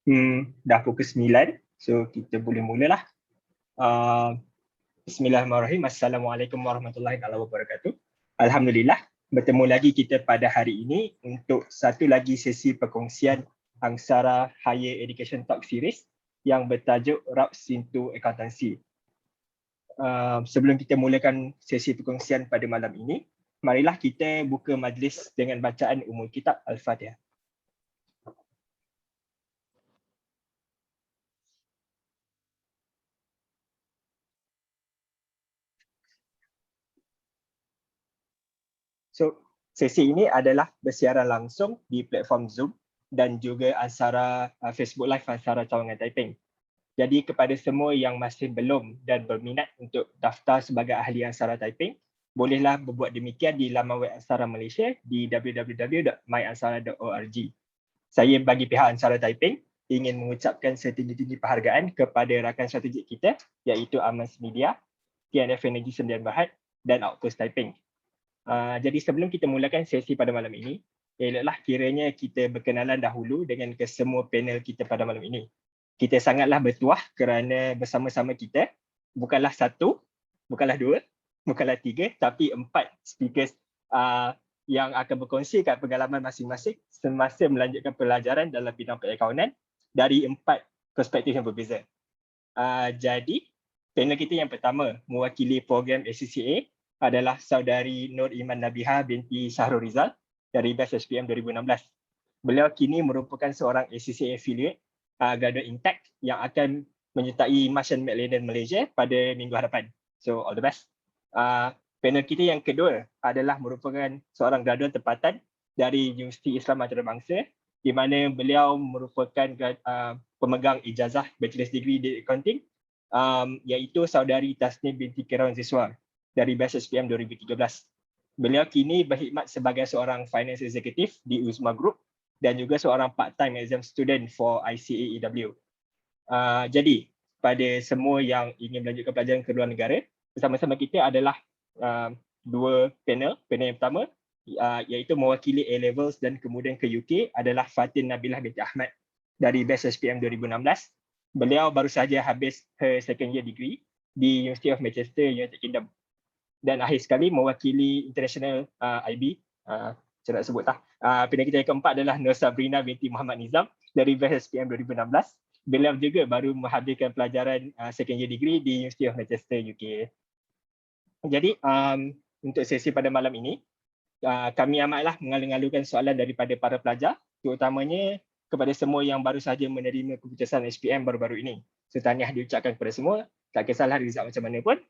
Dah pukul 9, so kita boleh mulalah. Bismillahirrahmanirrahim. Assalamualaikum warahmatullahi wabarakatuh. Alhamdulillah, bertemu lagi kita pada hari ini untuk satu lagi sesi perkongsian ANSARA Higher Education Talk Series yang bertajuk Routes into Accountancy. Sebelum kita mulakan sesi perkongsian pada malam ini, marilah kita buka majlis dengan bacaan umul kitab Al-Fatihah. So, sesi ini adalah bersiaran langsung di platform Zoom dan juga ANSARA Facebook Live ANSARA Cawangan Taiping. Jadi kepada semua yang masih belum dan berminat untuk daftar sebagai ahli ANSARA Taiping, bolehlah berbuat demikian di laman web ANSARA Malaysia di www.myansara.org. Saya bagi pihak ANSARA Taiping ingin mengucapkan setinggi-tinggi penghargaan kepada rakan strategik kita iaitu Amans Media, TNF Energy 9 Berhad dan Outpost Taiping. Jadi sebelum kita mulakan sesi pada malam ini, eloklah kiranya kita berkenalan dahulu dengan kesemua panel kita pada malam ini. Kita sangatlah bertuah kerana bersama-sama kita bukanlah satu, bukanlah dua, bukanlah tiga, tapi 4 speakers yang akan berkongsikan pengalaman masing-masing semasa melanjutkan pelajaran dalam bidang perakaunan dari 4 perspektif yang berbeza. Jadi panel kita yang pertama mewakili program ACCA adalah saudari Nur Iman Nabiha binti Syahrul Rizal dari batch SPM 2016. Beliau kini merupakan seorang ACCA affiliate graduate intact yang akan menyertai Marsh & McLennan Malaysia pada minggu hadapan. So all the best. Panel kita yang kedua adalah merupakan seorang graduan tempatan dari Universiti Islam Antarabangsa di mana beliau merupakan pemegang ijazah Bachelor's Degree di Accounting iaitu saudari Tasnim binti Kirawan Ziswa dari batch SPM 2013. Beliau kini berkhidmat sebagai seorang finance executive di Uzma Group dan juga seorang part-time exam student for ICAEW. Jadi, pada semua yang ingin melanjutkan pelajaran ke luar negara, bersama-sama kita adalah dua panel. Panel yang pertama iaitu mewakili A-Levels dan kemudian ke UK adalah Fatin Nabilah binti Ahmad dari batch SPM 2016. Beliau baru saja habis her second year degree di University of Manchester, United Kingdom. Dan akhir sekali mewakili International IB, saya nak sebut tak. Panel kita yang keempat adalah Nur Sabrina binti Muhammad Nizam dari batch SPM 2016. Beliau juga baru menghabiskan pelajaran second year degree di University of Manchester, UK. Jadi untuk sesi pada malam ini, kami amatlah mengalu-alukan soalan daripada para pelajar, terutamanya kepada semua yang baru saja menerima keputusan SPM baru-baru ini. So, tahniah diucapkan kepada semua, tak kisahlah result macam mana pun.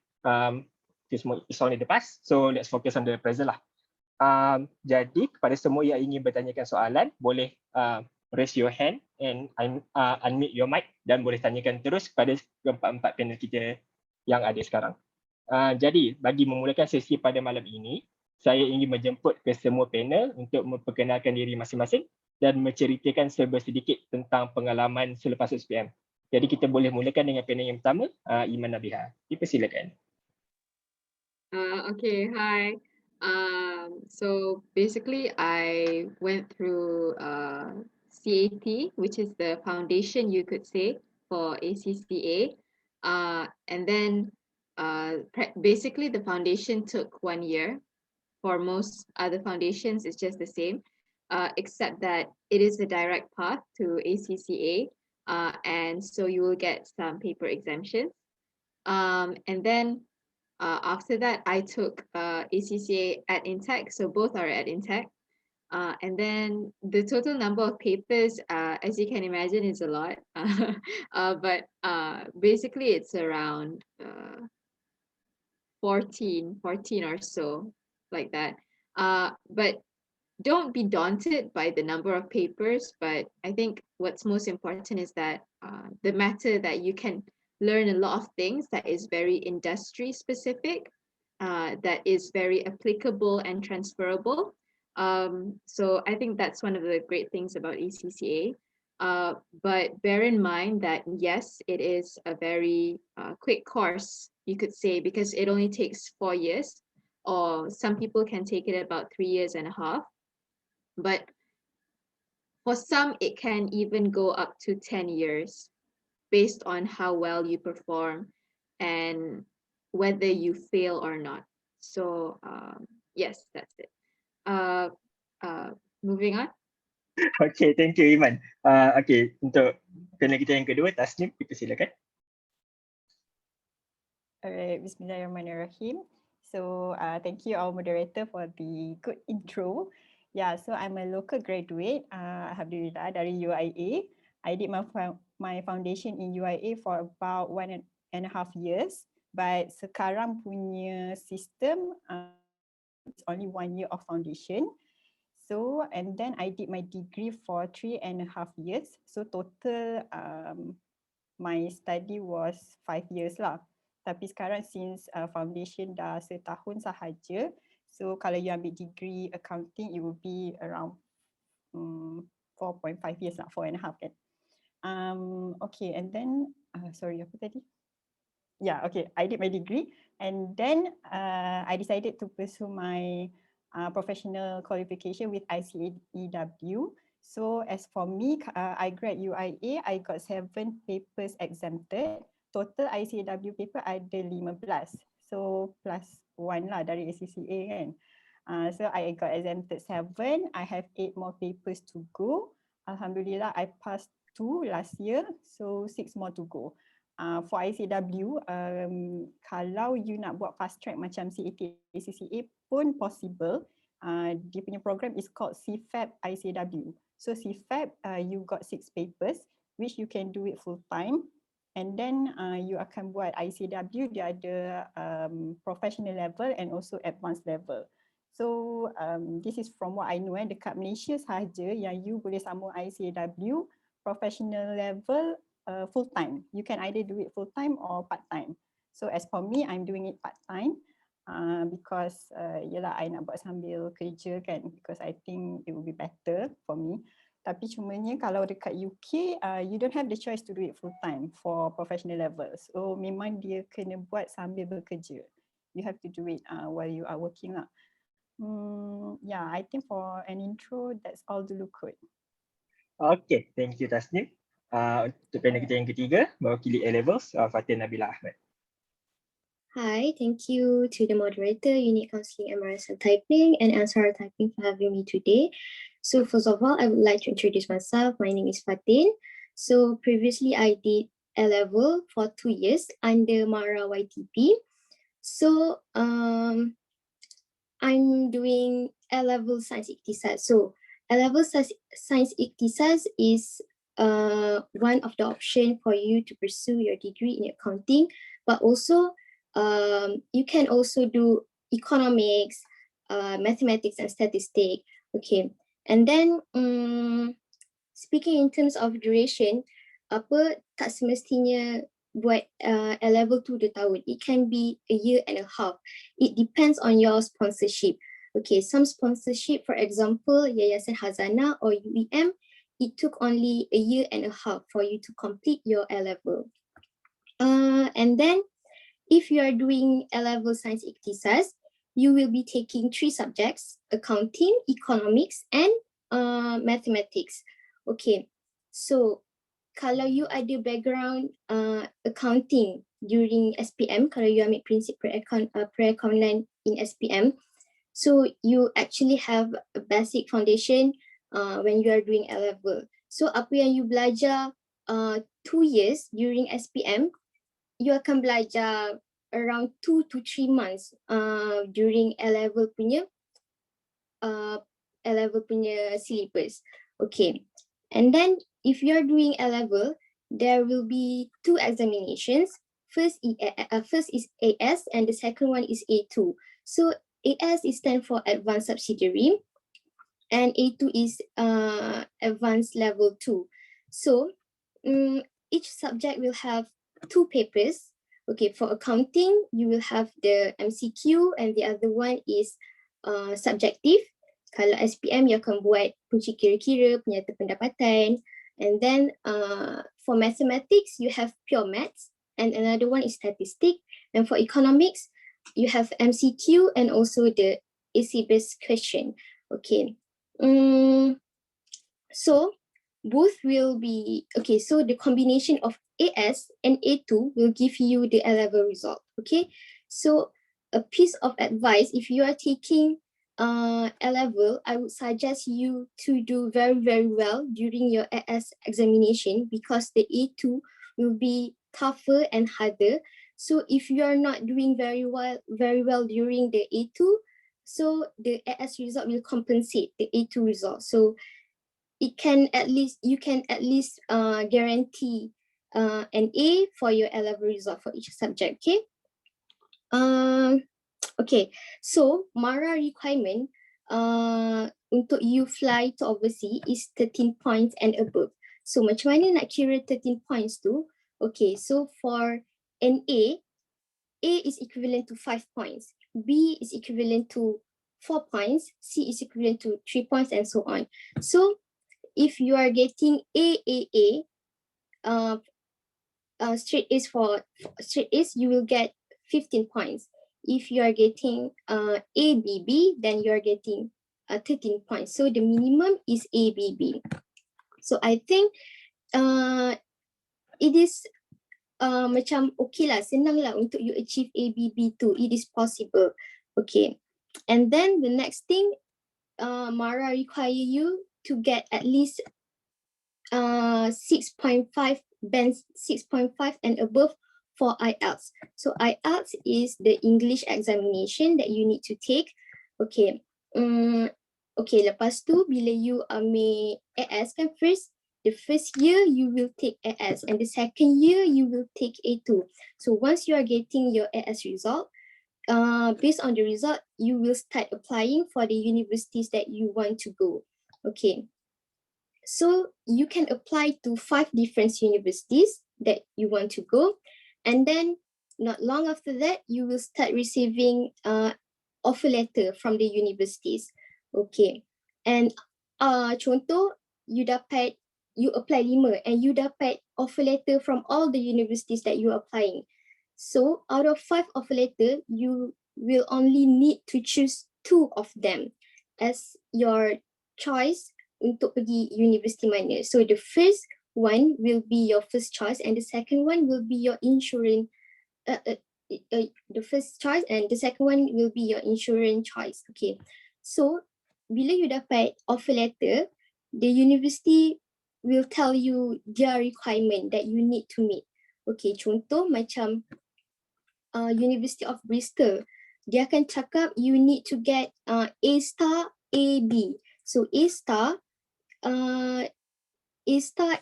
It's all in the past, so let's focus on the present lah. Jadi kepada semua yang ingin bertanyakan soalan, boleh raise your hand and unmute your mic dan boleh tanyakan terus kepada keempat-empat panel kita yang ada sekarang. Jadi bagi memulakan sesi pada malam ini, saya ingin menjemput ke semua panel untuk memperkenalkan diri masing-masing dan menceritakan sedikit tentang pengalaman selepas SPM. Jadi kita boleh mulakan dengan panel yang pertama, Iman Nabiha. Dipersilakan. Okay, hi. So basically, I went through CAT, which is the foundation, you could say, for ACCA. And then basically the foundation took 1 year. For most other foundations, it's just the same, except that it is a direct path to ACCA. And so you will get some paper exemptions. And then after that, I took ACCA at Intech, so both are at Intech. And then the total number of papers, as you can imagine, is a lot. But basically, it's around 14 or so, like that. But don't be daunted by the number of papers. But I think what's most important is that the matter that you can learn a lot of things that is very industry specific, that is very applicable and transferable. So I think that's one of the great things about ACCA. But bear in mind that yes, it is a very quick course, you could say, because it only takes 4 years, or some people can take it about 3.5 years. But For some, it can even go up to 10 years based on how well you perform and whether you fail or not. So yes, that's it. Moving on. Okay, thank you Iman. Okay, untuk panel kita yang kedua, Tasnim, kita silakan. Alright, Bismillahirrahmanirrahim. So thank you our moderator for the good intro. Yeah, so I'm a local graduate, Alhamdulillah, dari UIA. I did my foundation in UIA for about 1.5 years. But sekarang punya system, it's only 1 year of foundation. So, and then I did my degree for 3.5 years. So total my study was 5 years lah. Tapi sekarang since foundation dah setahun sahaja, so kalau you ambil degree accounting, it will be around 4.5 years lah, 4.5 kan. Okay, and then, sorry apa tadi? Yeah, okay, I did my degree and then I decided to pursue my professional qualification with ICAEW. So as for me, I grad UIA, I got 7 papers exempted. Total ICAEW paper ada 15. So plus 1 lah dari ACCA kan. So I got exempted 7. I have 8 more papers to go. Alhamdulillah, I passed 2 last year. So 6 more to go. For ICAEW, kalau you nak buat fast track macam CAT, ACCA pun possible. Dia punya program is called CFAP ICAEW. So CFAP, you got 6 papers which you can do it full time. And then you akan buat ICAEW, dia ada professional level and also advanced level. So this is from what I know, dekat Malaysia sahaja yang you boleh sambung ICAEW professional level full time. You can either do it full time or part time. So as for me, I'm doing it part time because yelah I nak buat sambil kerja kan, because I think it will be better for me. Tapi cumanya kalau dekat UK, you don't have the choice to do it full time for professional levels. So memang dia kena buat sambil bekerja. You have to do it while you are working lah. Yeah, I think for an intro, that's all dulu kot. Okay, thank you Tasnim. Untuk panel kita yang ketiga, mewakili A-Levels, Fatin Nabila Ahmad. Hi, thank you to the moderator, Unit Counseling MRSL Typing and ANSARA Typing for having me today. So first of all, I would like to introduce myself. My name is Fatin. So previously I did A-Level for 2 years under Mara YTP. So I'm doing A-Level Science Ikhtisas. So A-Level Science Ikhtisas is one of the options for you to pursue your degree in accounting, but also you can also do economics, mathematics and statistics. Okay, and then speaking in terms of duration, apa tak semestinya buat A-Level 2 tahun. It can be a year and a half. It depends on your sponsorship. Okay, some sponsorship, for example, Yayasan Hazana or UIM, it took only a year and a half for you to complete your A-Level. And then if you are doing A-Level Science Ikhtisas, you will be taking 3 subjects, accounting, economics, and mathematics. Okay, so kalau you ada background accounting during SPM, kalau you ambil prinsip perakaunan in SPM, so you actually have a basic foundation when you are doing A-Level. So apa yang you belajar 2 years during SPM, you akan belajar around 2 to 3 months during A-Level punya syllabus. Okay, and then if you are doing A-Level, there will be 2 examinations. First is AS and the second one is A2. So AS is stand for Advanced Subsidiary and A2 is Advanced Level 2. So each subject will have 2 papers. Okay, for accounting, you will have the MCQ and the other one is subjective. Kalau SPM, you akan buat punci kira-kira, penyata pendapatan. And then for mathematics, you have pure maths and another one is statistic. And for economics, you have MCQ and also the essay-based question. Okay. So both will be, okay, so the combination of AS and A2 will give you the A-level result, okay? So a piece of advice, if you are taking A-level, I would suggest you to do very, very well during your AS examination because the A2 will be tougher and harder. So if you are not doing very well during the A2, so the AS result will compensate the A2 result. So you can at least guarantee an A for your A-level result for each subject, okay? Okay, so MARA requirement untuk you fly to overseas is 13 points and above. So macam mana nak kira 13 points tu? Okay, so for an A is equivalent to 5 points, B is equivalent to 4 points, C is equivalent to 3 points, and so on. So if you are getting AAA, straight A's, you will get 15 points. If you are getting ABB, then you are getting 13 points. So the minimum is ABB. So I think it is macam okay lah, senang lah untuk you achieve ABB too. It is possible. Okay. And then the next thing, MARA require you to get at least 6.5 bands, 6.5 and above for IELTS. So IELTS is the English examination that you need to take. Okay. Okay, lepas tu bila you ambil AS kan the first year you will take AS and the second year you will take A2. So once you are getting your AS result, based on the result, you will start applying for the universities that you want to go. Okay. So you can apply to 5 different universities that you want to go. And then not long after that, you will start receiving offer letter from the universities. Okay. And contoh, you apply 5 and you dapat offer letter from all the universities that you are applying. So out of 5 offer letter, you will only need to choose 2 of them as your choice untuk pergi universiti mana. So the first one will be your first choice and the second one will be your insurance. The first choice and the second one will be your insurance choice. Okay. So bila you dapat offer letter, the university will tell you their requirement that you need to meet. Okay, contoh macam University of Bristol, dia akan cakap you need to get A star, A, B. So A star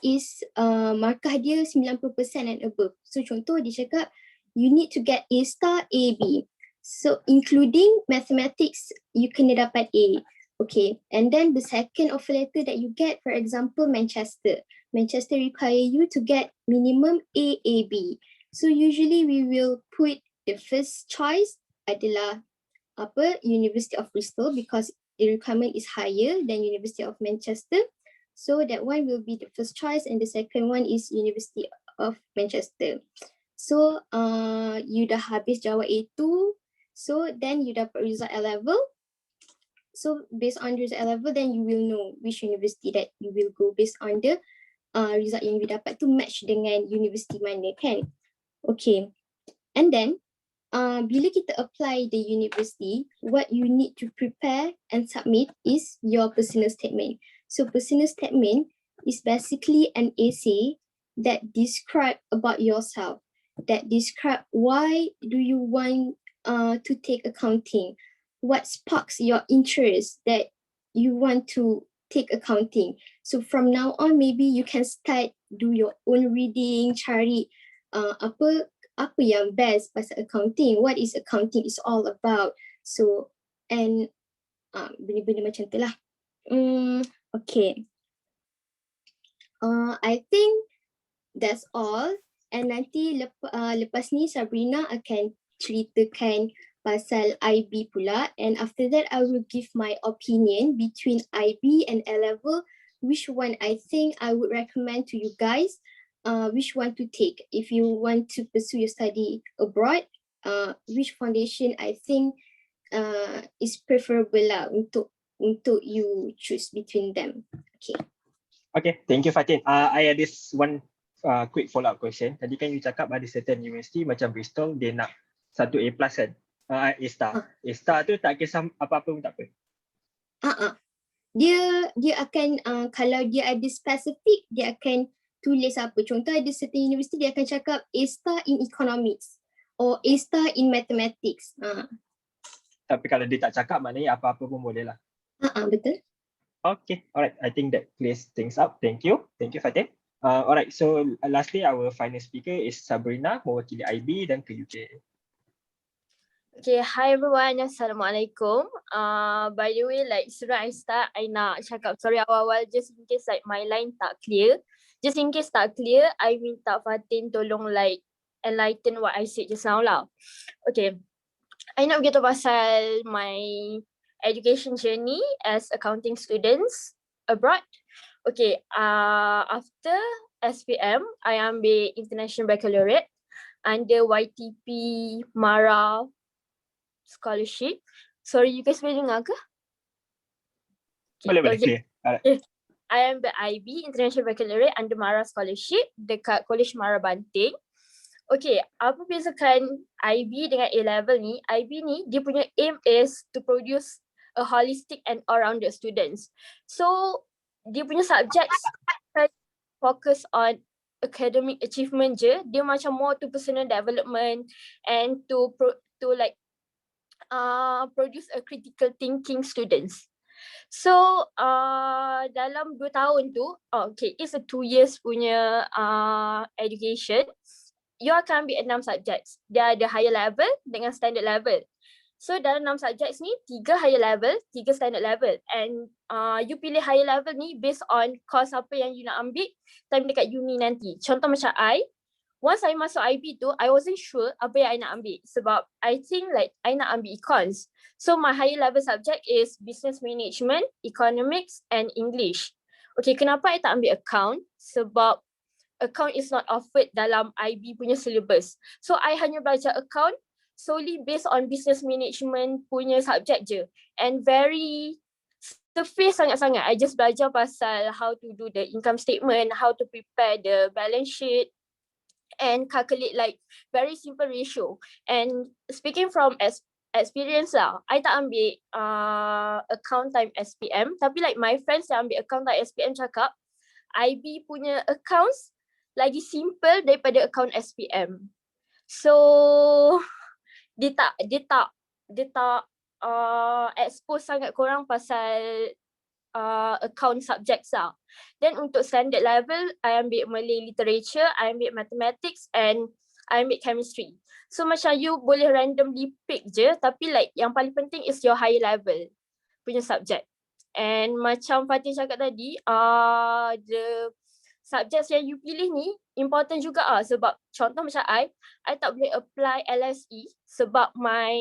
is markah dia 90% and above. So contoh dia cakap you need to get A star, A, B. So including mathematics, you kena dapat A. Okay, and then the second offer letter that you get, for example, Manchester require you to get minimum AAB. So usually we will put the first choice adalah University of Bristol because the requirement is higher than University of Manchester. So that one will be the first choice and the second one is University of Manchester. So you dah habis jawab A2, so then you dapat result A-level. So based on result A-level, then you will know which university that you will go based on the result yang you dapat tu match dengan universiti mana kan. Okay, and then bila kita apply the university, what you need to prepare and submit is your personal statement. So personal statement is basically an essay that describe about yourself, that describe why do you want to take accounting, what sparks your interest that you want to take accounting. So from now on, maybe you can start do your own reading, cari apa yang best pasal accounting, what is accounting is all about. So and benda-benda macam tu lah. Okay. I think that's all. And nanti lepas ni Sabrina akan ceritakan pasal IB pula. And after that, I will give my opinion between IB and A-level, which one I think I would recommend to you guys, which one to take. If you want to pursue your study abroad, which foundation I think is preferable lah untuk you choose between them. Okay. Okay, thank you Fatin. I ada this one quick follow up question. Tadi kan you cakap ada certain university macam Bristol dia nak 1 A+ kan. A-star. A-star tu tak kisah apa-apa pun tak apa. Dia akan kalau dia ada spesifik dia akan tulis apa. Contoh ada certain university dia akan cakap A star in economics or A star in mathematics. Tapi kalau dia tak cakap maknanya apa-apa pun boleh lah. Betul. Okay, alright. I think that clears things up. Thank you Fatin. Alright, so lastly our final speaker is Sabrina mewakili IB dan ke UK. Okay, hi everyone. Assalamualaikum. By the way, like sebelum I start, I nak cakap sorry awal-awal just in case like my line tak clear. Just in case tak clear, I minta Fatin tolong like enlighten what I said just now lah. Okay, I nak beritahu pasal my education journey as accounting students abroad. Okay, after SPM, I ambil International Baccalaureate under YTP Mara Scholarship. Sorry, you guys boleh dengar ke? Boleh. Okay. Alright. I ambil IB International Baccalaureate under Mara Scholarship dekat College Mara Banting. Okay, apa bezakan IB dengan A-level ni? IB ni dia punya aim is to produce a holistic and all-rounded students. So dia punya subjects focus on academic achievement je. Dia macam more to personal development and to like produce a critical thinking students. So dalam 2 tahun tu, okay, it's a 2 years punya education. You akan ambil 6 subjects. Dia ada higher level dengan standard level. So dalam 6 subjects ni, 3 higher level, 3 standard level. And you pilih higher level ni based on course apa yang you nak ambil time dekat uni nanti. Contoh macam once I masuk IB tu, I wasn't sure apa yang I nak ambil. Sebab I think like I nak ambil econs. So my higher level subject is business management, economics and English. Okay, kenapa I tak ambil account? Sebab account is not offered dalam IB punya syllabus. So I hanya belajar account solely based on business management punya subject je. And very surface sangat-sangat. I just belajar pasal how to do the income statement, how to prepare the balance sheet and calculate like very simple ratio. And speaking from experience lah, I tak ambil account time SPM, tapi like my friends yang ambil account time SPM cakap IB punya accounts lagi simple daripada account SPM. So dia tak expose sangat korang pasal account subjects lah. Then untuk standard level, I ambil Malay literature, I ambil mathematics and I ambil chemistry. So macam you boleh randomly pick je, tapi like yang paling penting is your higher level punya subject. And macam Fatin cakap tadi, the subjects yang you pilih ni important juga sebab contoh macam I tak boleh apply LSE sebab my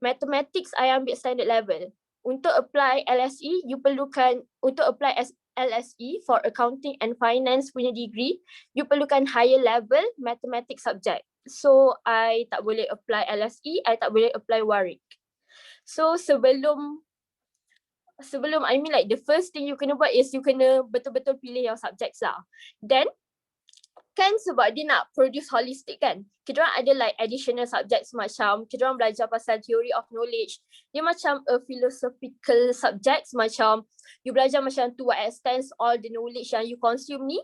mathematics I ambil standard level. Untuk apply LSE, you perlukan untuk apply LSE for accounting and finance punya degree, you perlukan higher level mathematics subject. So I tak boleh apply LSE, I tak boleh apply Warik. So sebelum I mean like the first thing you kena buat is you kena betul-betul pilih your subjects lah. Then kan sebab dia nak produce holistic kan, kita orang ada like additional subjects macam kita orang belajar pasal theory of knowledge. Dia macam a philosophical subjects, macam you belajar macam to what extent all the knowledge yang you consume ni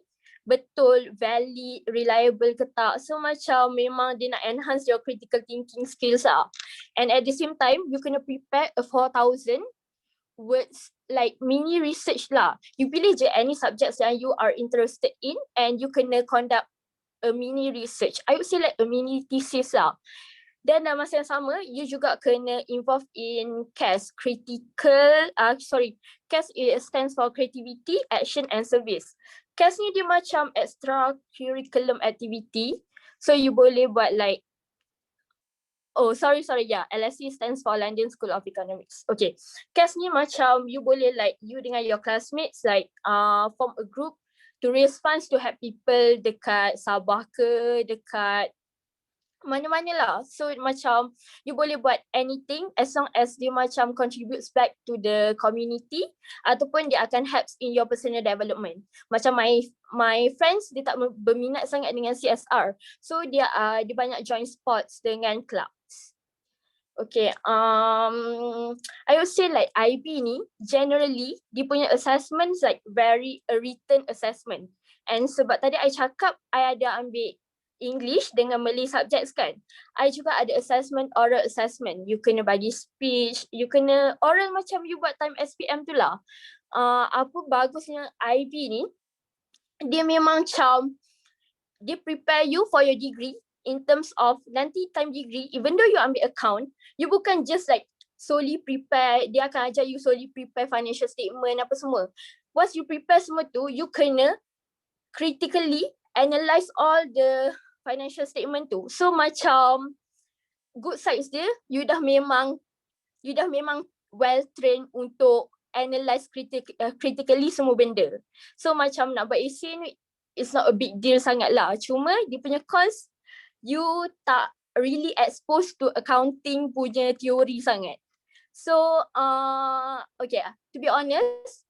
betul, valid, reliable ke tak. So macam memang dia nak enhance your critical thinking skills lah. And at the same time you kena prepare a 4,000 words like mini research lah. You pilih je any subjects yang you are interested in and you kena conduct a mini research. I would say like a mini thesis lah. Dan dalam masa yang sama, you juga kena involve in CAS, CAS stands for Creativity, Action and Service. CAS ni dia macam extra curriculum activity. So you boleh buat like LSE stands for London School of Economics. Okay, CAS ni macam you boleh like you dengan your classmates like form a group to raise funds to help people dekat Sabah ke, dekat mana-mana lah. So macam you boleh buat anything as long as dia macam contributes back to the community ataupun dia akan helps in your personal development. Macam my friends dia tak berminat sangat dengan CSR. So dia banyak join sports dengan clubs. Okay, I would say like IB ni generally dia punya assessment like very a written assessment. And sebab tadi I cakap I ada ambil English dengan Malay subjects kan. I juga ada assessment, oral assessment. You kena bagi speech, you kena oral macam you buat time SPM tu lah. Apa bagusnya IB ni, dia memang macam, dia prepare you for your degree in terms of nanti time degree, even though you ambil account, you bukan just like solely prepare, dia akan ajar you solely prepare financial statement apa semua. Once you prepare semua tu, you kena critically analyse all the financial statement tu. So macam good sides dia, you dah memang well trained untuk analyse critically semua benda. So macam nak buat essay ni, it's not a big deal sangat lah. Cuma dia punya course, you tak really exposed to accounting punya teori sangat. So okay, to be honest,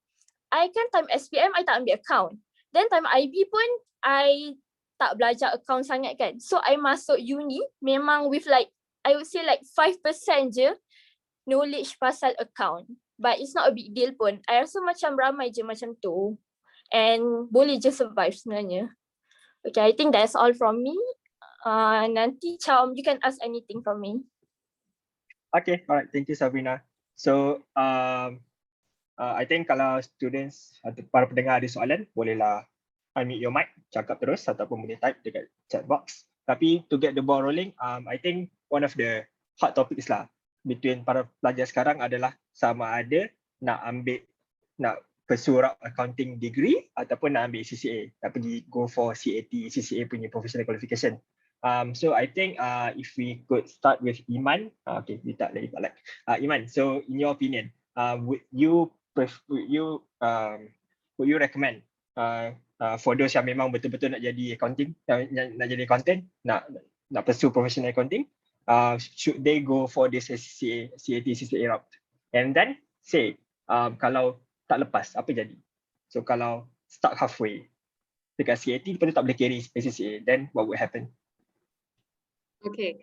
I kan time SPM I tak ambil account. Then time IB pun I tak belajar account sangat kan. So I masuk uni memang with like, I would say like 5% je knowledge pasal account. But it's not a big deal pun. I rasa macam ramai je macam tu. And boleh je survive sebenarnya. Okay, I think that's all from me. Nanti Cham, you can ask anything from me. Okay, alright. Thank you, Sabrina. So, I think kalau students atau para pendengar ada soalan, bolehlah unmute your mic, cakap terus ataupun boleh type dekat chat box. Tapi to get the ball rolling, I think one of the hot topics lah between para pelajar sekarang adalah sama ada nak pursue accounting degree ataupun nak ambil CCA, nak pergi go for CAT, CCA punya professional qualification. So I think if we could start with Iman, okay, we tak like Iman. So in your opinion, would you recommend for those yang memang betul-betul nak jadi accounting, nak jadi accountant, nak pursue professional accounting, should they go for this CCA, CCA route? And then say kalau tak lepas, apa jadi? So kalau stuck halfway dekat CAT, lepas tu tak boleh carry CCA, then what would happen? Okay.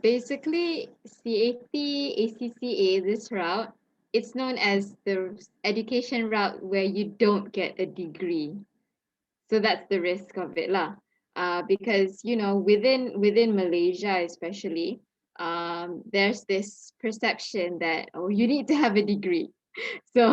Basically, CAT, ACCA, this route, it's known as the education route where you don't get a degree. So that's the risk of it lah. Because, you know, within Malaysia especially, there's this perception that, oh, you need to have a degree. So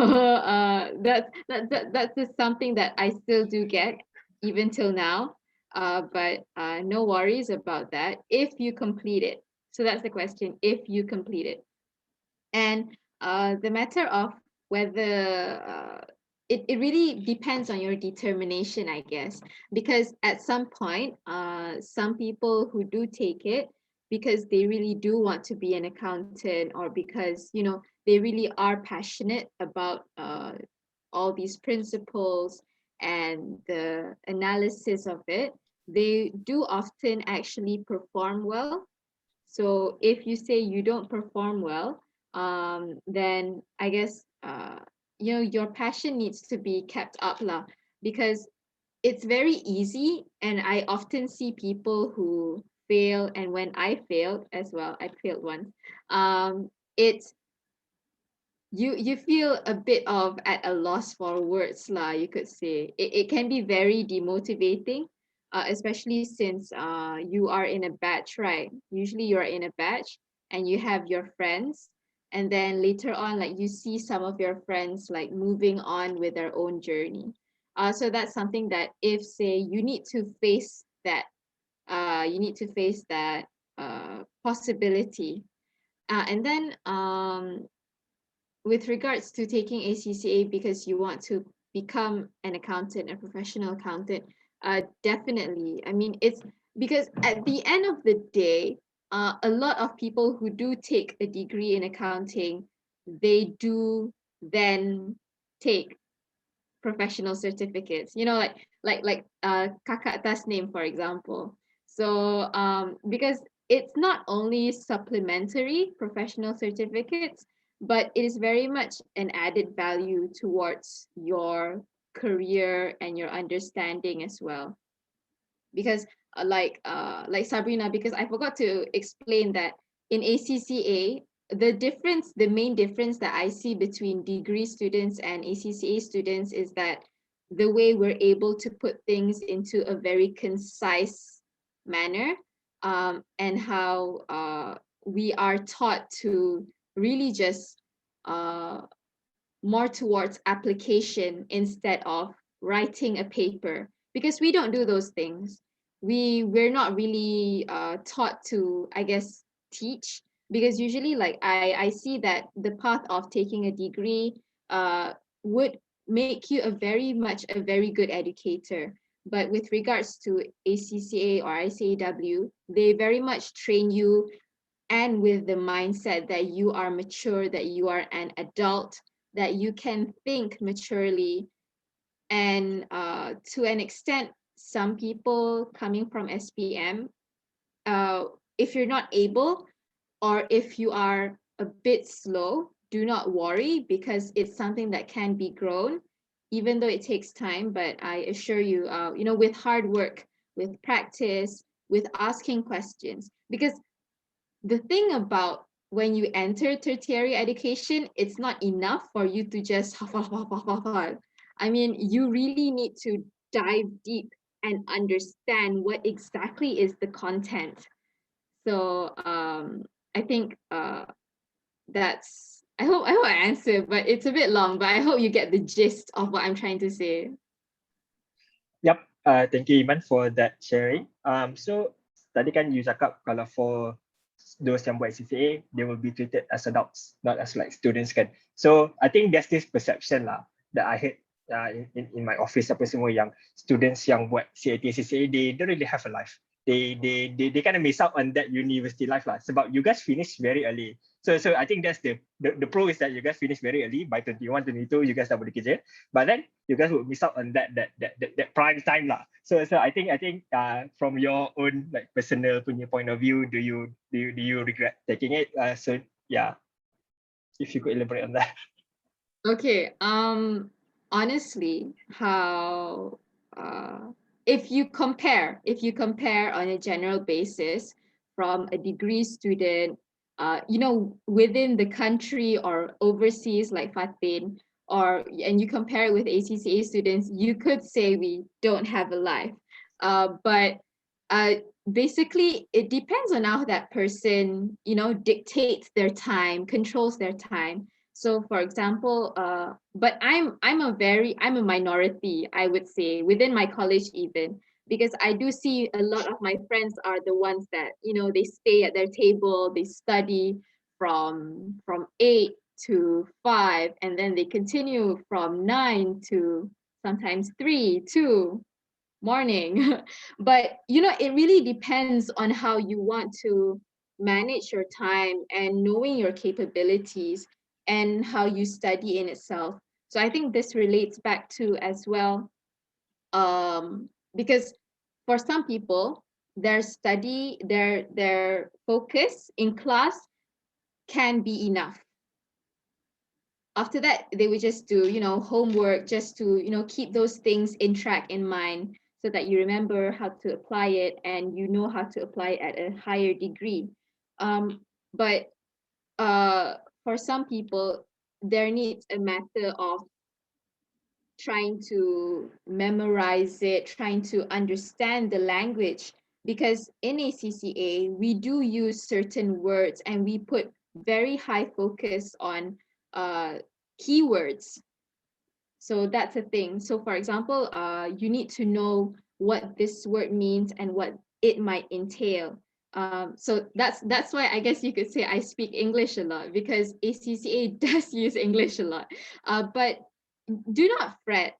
that's just something that I still do get even till now. But no worries about that if you complete it. So that's the question, if you complete it. And the matter of whether it really depends on your determination, I guess, because at some point, some people who do take it because they really do want to be an accountant, or because, you know, they really are passionate about all these principles and the analysis of it, they do often actually perform well. So if you say you don't perform well, then I guess you know, your passion needs to be kept up lah, because it's very easy, and I often see people who fail, and when I failed as well, I failed once. It's you feel a bit of at a loss for words lah, you could say. It can be very demotivating, especially since you are in a batch, right? Usually you're in a batch and you have your friends, and then later on, like, you see some of your friends like moving on with their own journey. So that's something that if, say, you need to face that possibility. And then with regards to taking ACCA because you want to become an accountant, a professional accountant, definitely. I mean, it's because at the end of the day, a lot of people who do take a degree in accounting, they do then take professional certificates, you know, like Kakak Tasnim, for example. So because it's not only supplementary professional certificates, but it is very much an added value towards your career and your understanding as well. Because like Sabrina, because I forgot to explain that in ACCA, the main difference that I see between degree students and ACCA students is that the way we're able to put things into a very concise manner, and how we are taught to really just more towards application instead of writing a paper, because we don't do those things. We're not really taught to, I guess, teach, because usually like I see that the path of taking a degree would make you a very good educator. But with regards to ACCA or ICAW, they very much train you, and with the mindset that you are mature, that you are an adult, that you can think maturely. And to an extent, some people coming from SPM, if you're not able, or if you are a bit slow, do not worry, because it's something that can be grown, even though it takes time. But I assure you, with hard work, with practice, with asking questions, because the thing about when you enter tertiary education, it's not enough for you to just I mean, you really need to dive deep and understand what exactly is the content. So I think that's I hope I answered, but it's a bit long, but I hope you get the gist of what I'm trying to say. Yep. Thank you, Iman, for that sharing. So tadi kan you cakap kalau for those yang buat CCA, they will be treated as adults, not as like students kan. So I think there's this perception lah that I heard in my office apa semua, yang students yang buat CAT CCA, they don't really have a life. They kind of miss out on that university life lah. Sebab you guys finish very early. So I think that's the pro is that you guys finish very early. By 21, 22, you guys dah boleh kerja. But then you guys would miss out on that prime time lah. So I think from your own like personal punya point of view, do you regret taking it? So yeah, if you could elaborate on that. Okay. Honestly, how if you compare on a general basis from a degree student, within the country or overseas like Fatin, and you compare it with ACCA students, you could say we don't have a life. But basically, it depends on how that person, dictates their time, controls their time. So for example, but I'm a minority, I would say, within my college even, because I do see a lot of my friends are the ones that, they stay at their table, they study from 8 to 5, and then they continue from 9 to sometimes 3, 2 morning. But it really depends on how you want to manage your time and knowing your capabilities and how you study in itself. So I think this relates back to as well, because for some people, their study, their focus in class can be enough. After that, they would just do, homework, just to, keep those things in track in mind, so that you remember how to apply it and you know how to apply it at a higher degree. But for some people, there needs a matter of trying to memorize it, trying to understand the language, because in ACCA, we do use certain words and we put very high focus on keywords. So that's a thing. So for example, you need to know what this word means and what it might entail. So that's why I guess you could say I speak English a lot, because ACCA does use English a lot. But do not fret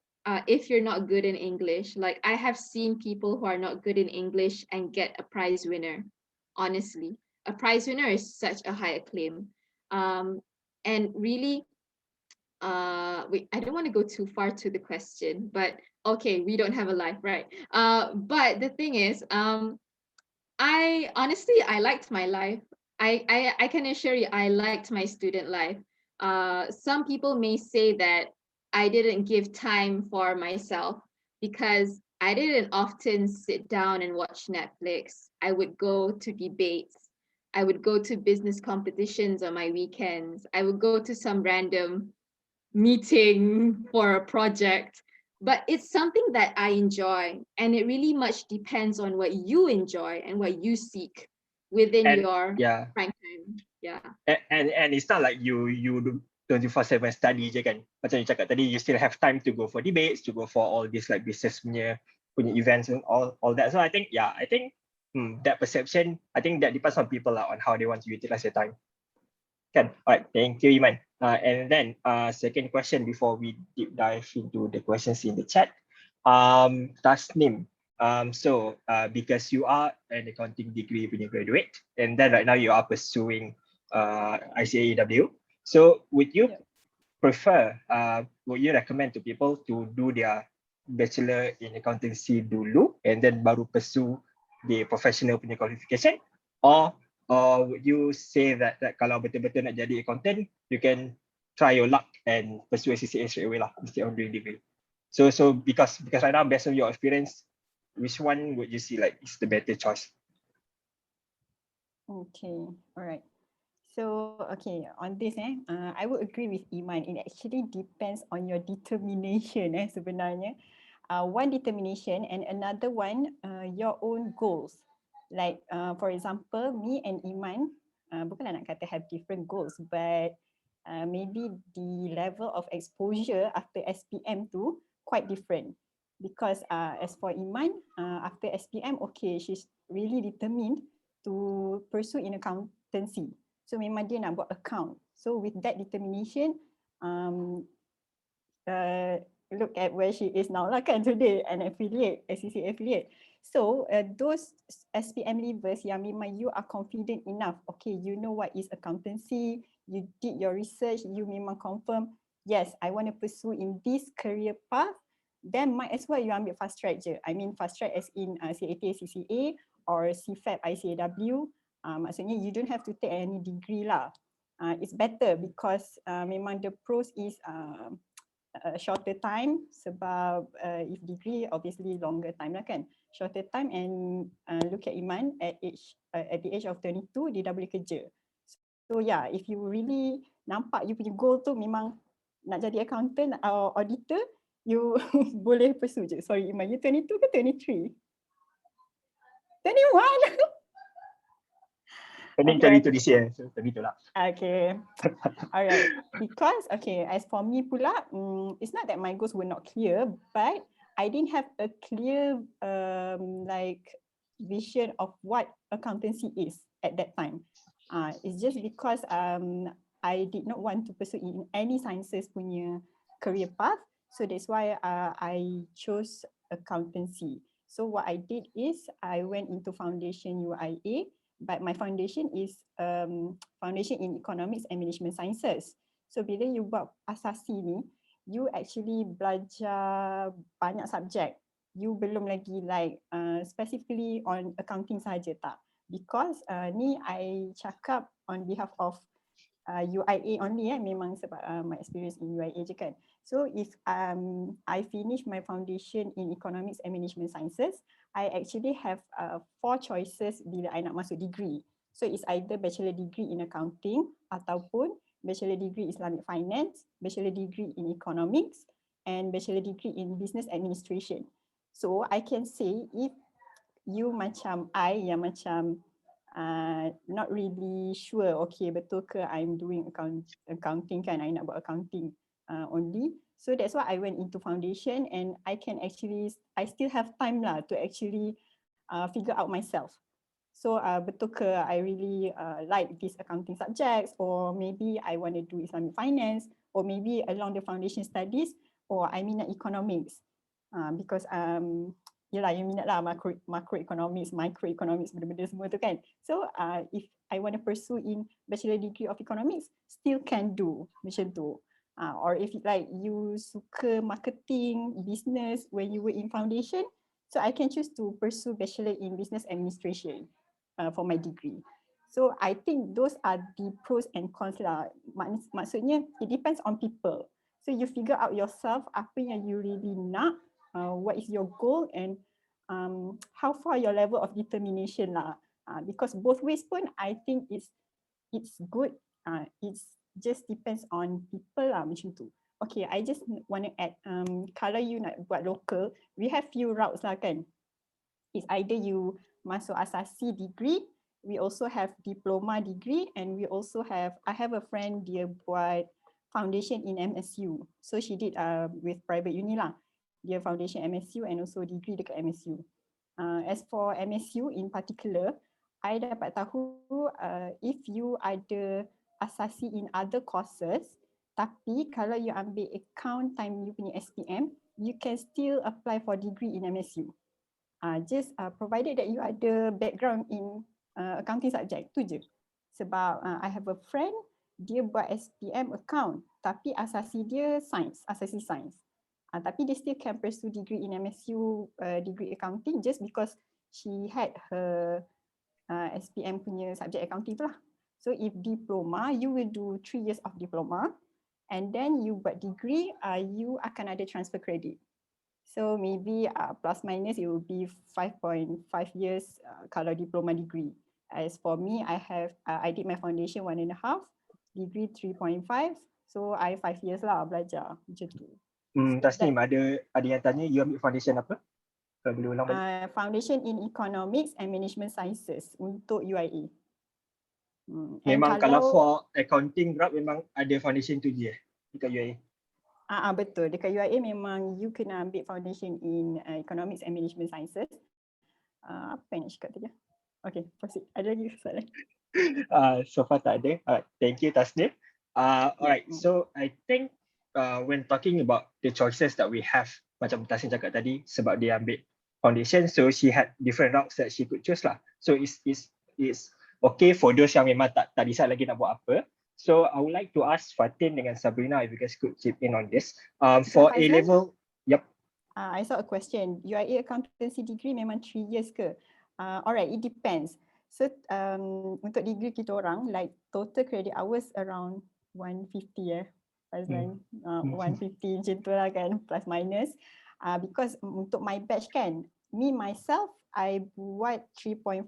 if you're not good in English. Like, I have seen people who are not good in English and get a prize winner. Honestly, a prize winner is such a high acclaim. And really, wait, I don't want to go too far to the question, but okay, we don't have a life, right? But the thing is, I honestly, I liked my life. I can assure you, I liked my student life. Some people may say that I didn't give time for myself because I didn't often sit down and watch Netflix. I would go to debates. I would go to business competitions on my weekends. I would go to some random meeting for a project, but it's something that I enjoy, and it really much depends on what you enjoy and what you seek within And your yeah, prime time. Yeah. and it's not like you do 24/7 study je kan. Macam you cakap tadi, you still have time to go for debates, to go for all these like business punya events and all that. So I think that perception, I think that depends on people lah, on how they want to utilize their time. Kan? Alright, thank you, Iman. And then second question before we deep dive into the questions in the chat. Tasnim. So because you are an accounting degree punya graduate, and then right now you are pursuing ICAEW. So would you prefer, would you recommend to people to do their bachelor in accountancy dulu and then baru pursue the professional punya qualification, or would you say that kalau betul-betul nak jadi accountant, you can try your luck and pursue ACCA straight away lah instead of doing degree? So because right now, based on your experience, which one would you see like is the better choice? Okay, all right. So, okay, on this, I would agree with Iman. It actually depends on your determination sebenarnya. One determination and another one, your own goals. Like, for example, me and Iman, bukanlah nak kata have different goals, but maybe the level of exposure after SPM tu quite different. Because as for Iman, after SPM, okay, she's really determined to pursue in accountancy. So memang dia nak buat account. So with that determination, look at where she is now lah kan today, an affiliate, ACCA affiliate. So those SPM leavers yang memang you are confident enough, okay, you know what is accountancy, you did your research, you memang confirm, yes, I want to pursue in this career path, then might as well you ambil fast track je. I mean fast track as in CAT, CCA or CFAP, ICAW. Maksudnya you don't have to take any degree lah. It's better because memang the pros is shorter time sebab if degree obviously longer time lah kan. Shorter time and look at Iman at the age of 22 dia dah boleh kerja. So yeah, if you really nampak you punya goal tu memang nak jadi accountant or auditor, you boleh pursue je. Sorry Iman, you 22 ke 23? 21? Turning 22 this year, so 22 lah. Okay, alright. Because okay, as for me pula, it's not that my goals were not clear, but I didn't have a clear like vision of what accountancy is at that time. It's just because I did not want to pursue in any sciences punya career path, so that's why I chose accountancy. So what I did is I went into foundation UIA. But my foundation is foundation in economics and management sciences. So bila you buat asasi ni, you actually belajar banyak subjek. You belum lagi like specifically on accounting sahaja tak. Because ni I cakap on behalf of UIA only memang sebab my experience in UIA je kan. So if I finish my foundation in economics and management sciences, I actually have 4 choices bila I nak masuk degree. So it's either bachelor degree in accounting ataupun bachelor degree Islamic finance, bachelor degree in economics and bachelor degree in business administration. So I can say if you macam I yang macam not really sure, okay betul ke I'm doing accounting kan, I nak buat accounting only. So that's why I went into foundation and I still have time lah to actually figure out myself. So betul ke I really like these accounting subjects, or maybe I want to do Islamic finance, or maybe along the foundation studies, or I minat economics because yelah you minat lah macroeconomics, microeconomics, benda-benda semua tu kan. So if I want to pursue in bachelor degree of economics, still can do macam tu. Or if like you suka marketing, business when you were in foundation, so I can choose to pursue bachelor in business administration. for my degree. So I think those are the pros and cons lah. Maksudnya it depends on people. So you figure out yourself apa yang you really nak, what is your goal, and how far your level of determination lah. Because both ways pun I think it's good. It just depends on people lah macam tu. Okay, I just want to add, kalau you nak buat local, we have few routes lah kan. It's either you masuk asasi degree, we also have diploma degree, and we also have, I have a friend dia buat foundation in MSU. So she did with private uni lah. Dia foundation MSU and also degree dekat MSU. As for MSU in particular, I dapat tahu if you ada asasi in other courses, tapi kalau you ambil account time you punya SPM, you can still apply for degree in MSU. Just provided that you ada background in accounting subject, tu je. Sebab I have a friend, dia buat SPM account, tapi asasi dia science, asasi science. Tapi dia still can pursue degree in MSU, degree accounting, just because she had her SPM punya subject accounting tu lah. So if diploma, you will do 3 years of diploma, and then you buat degree, you akan ada transfer credit. So maybe plus minus it will be 5.5 years kalau diploma degree. As for me, I did my foundation 1.5, degree 3.5. So I 5 years lah belajar macam tu. Tasnim, ada yang tanya you ambil foundation apa? Kalau boleh ulang balik. Foundation in Economics and Management Sciences untuk UIA. Memang kalau for accounting route memang ada foundation tu je dekat UIA. Betul, dekat UIA memang you kena ambil foundation in Economics and Management Sciences. Apa yang nak cakap tadi? Okay, proceed. Ada lagi soalan? So far tak ada. Alright, thank you Tasnim. Alright, so I think when talking about the choices that we have, macam Tasnim cakap tadi, sebab dia ambil foundation, so she had different routes that she could choose lah. So it's okay for those yang memang tak decide lagi nak buat apa. So I would like to ask Fatin dengan Sabrina if you guys could chip in on this. For A level, yep. I saw a question. UIA accountancy degree memang 3 years ke? Alright, it depends. So untuk degree kita orang, like total credit hours around 150 150 macam tu lah kan, plus minus. Because untuk my batch kan, me myself, I buat 3.5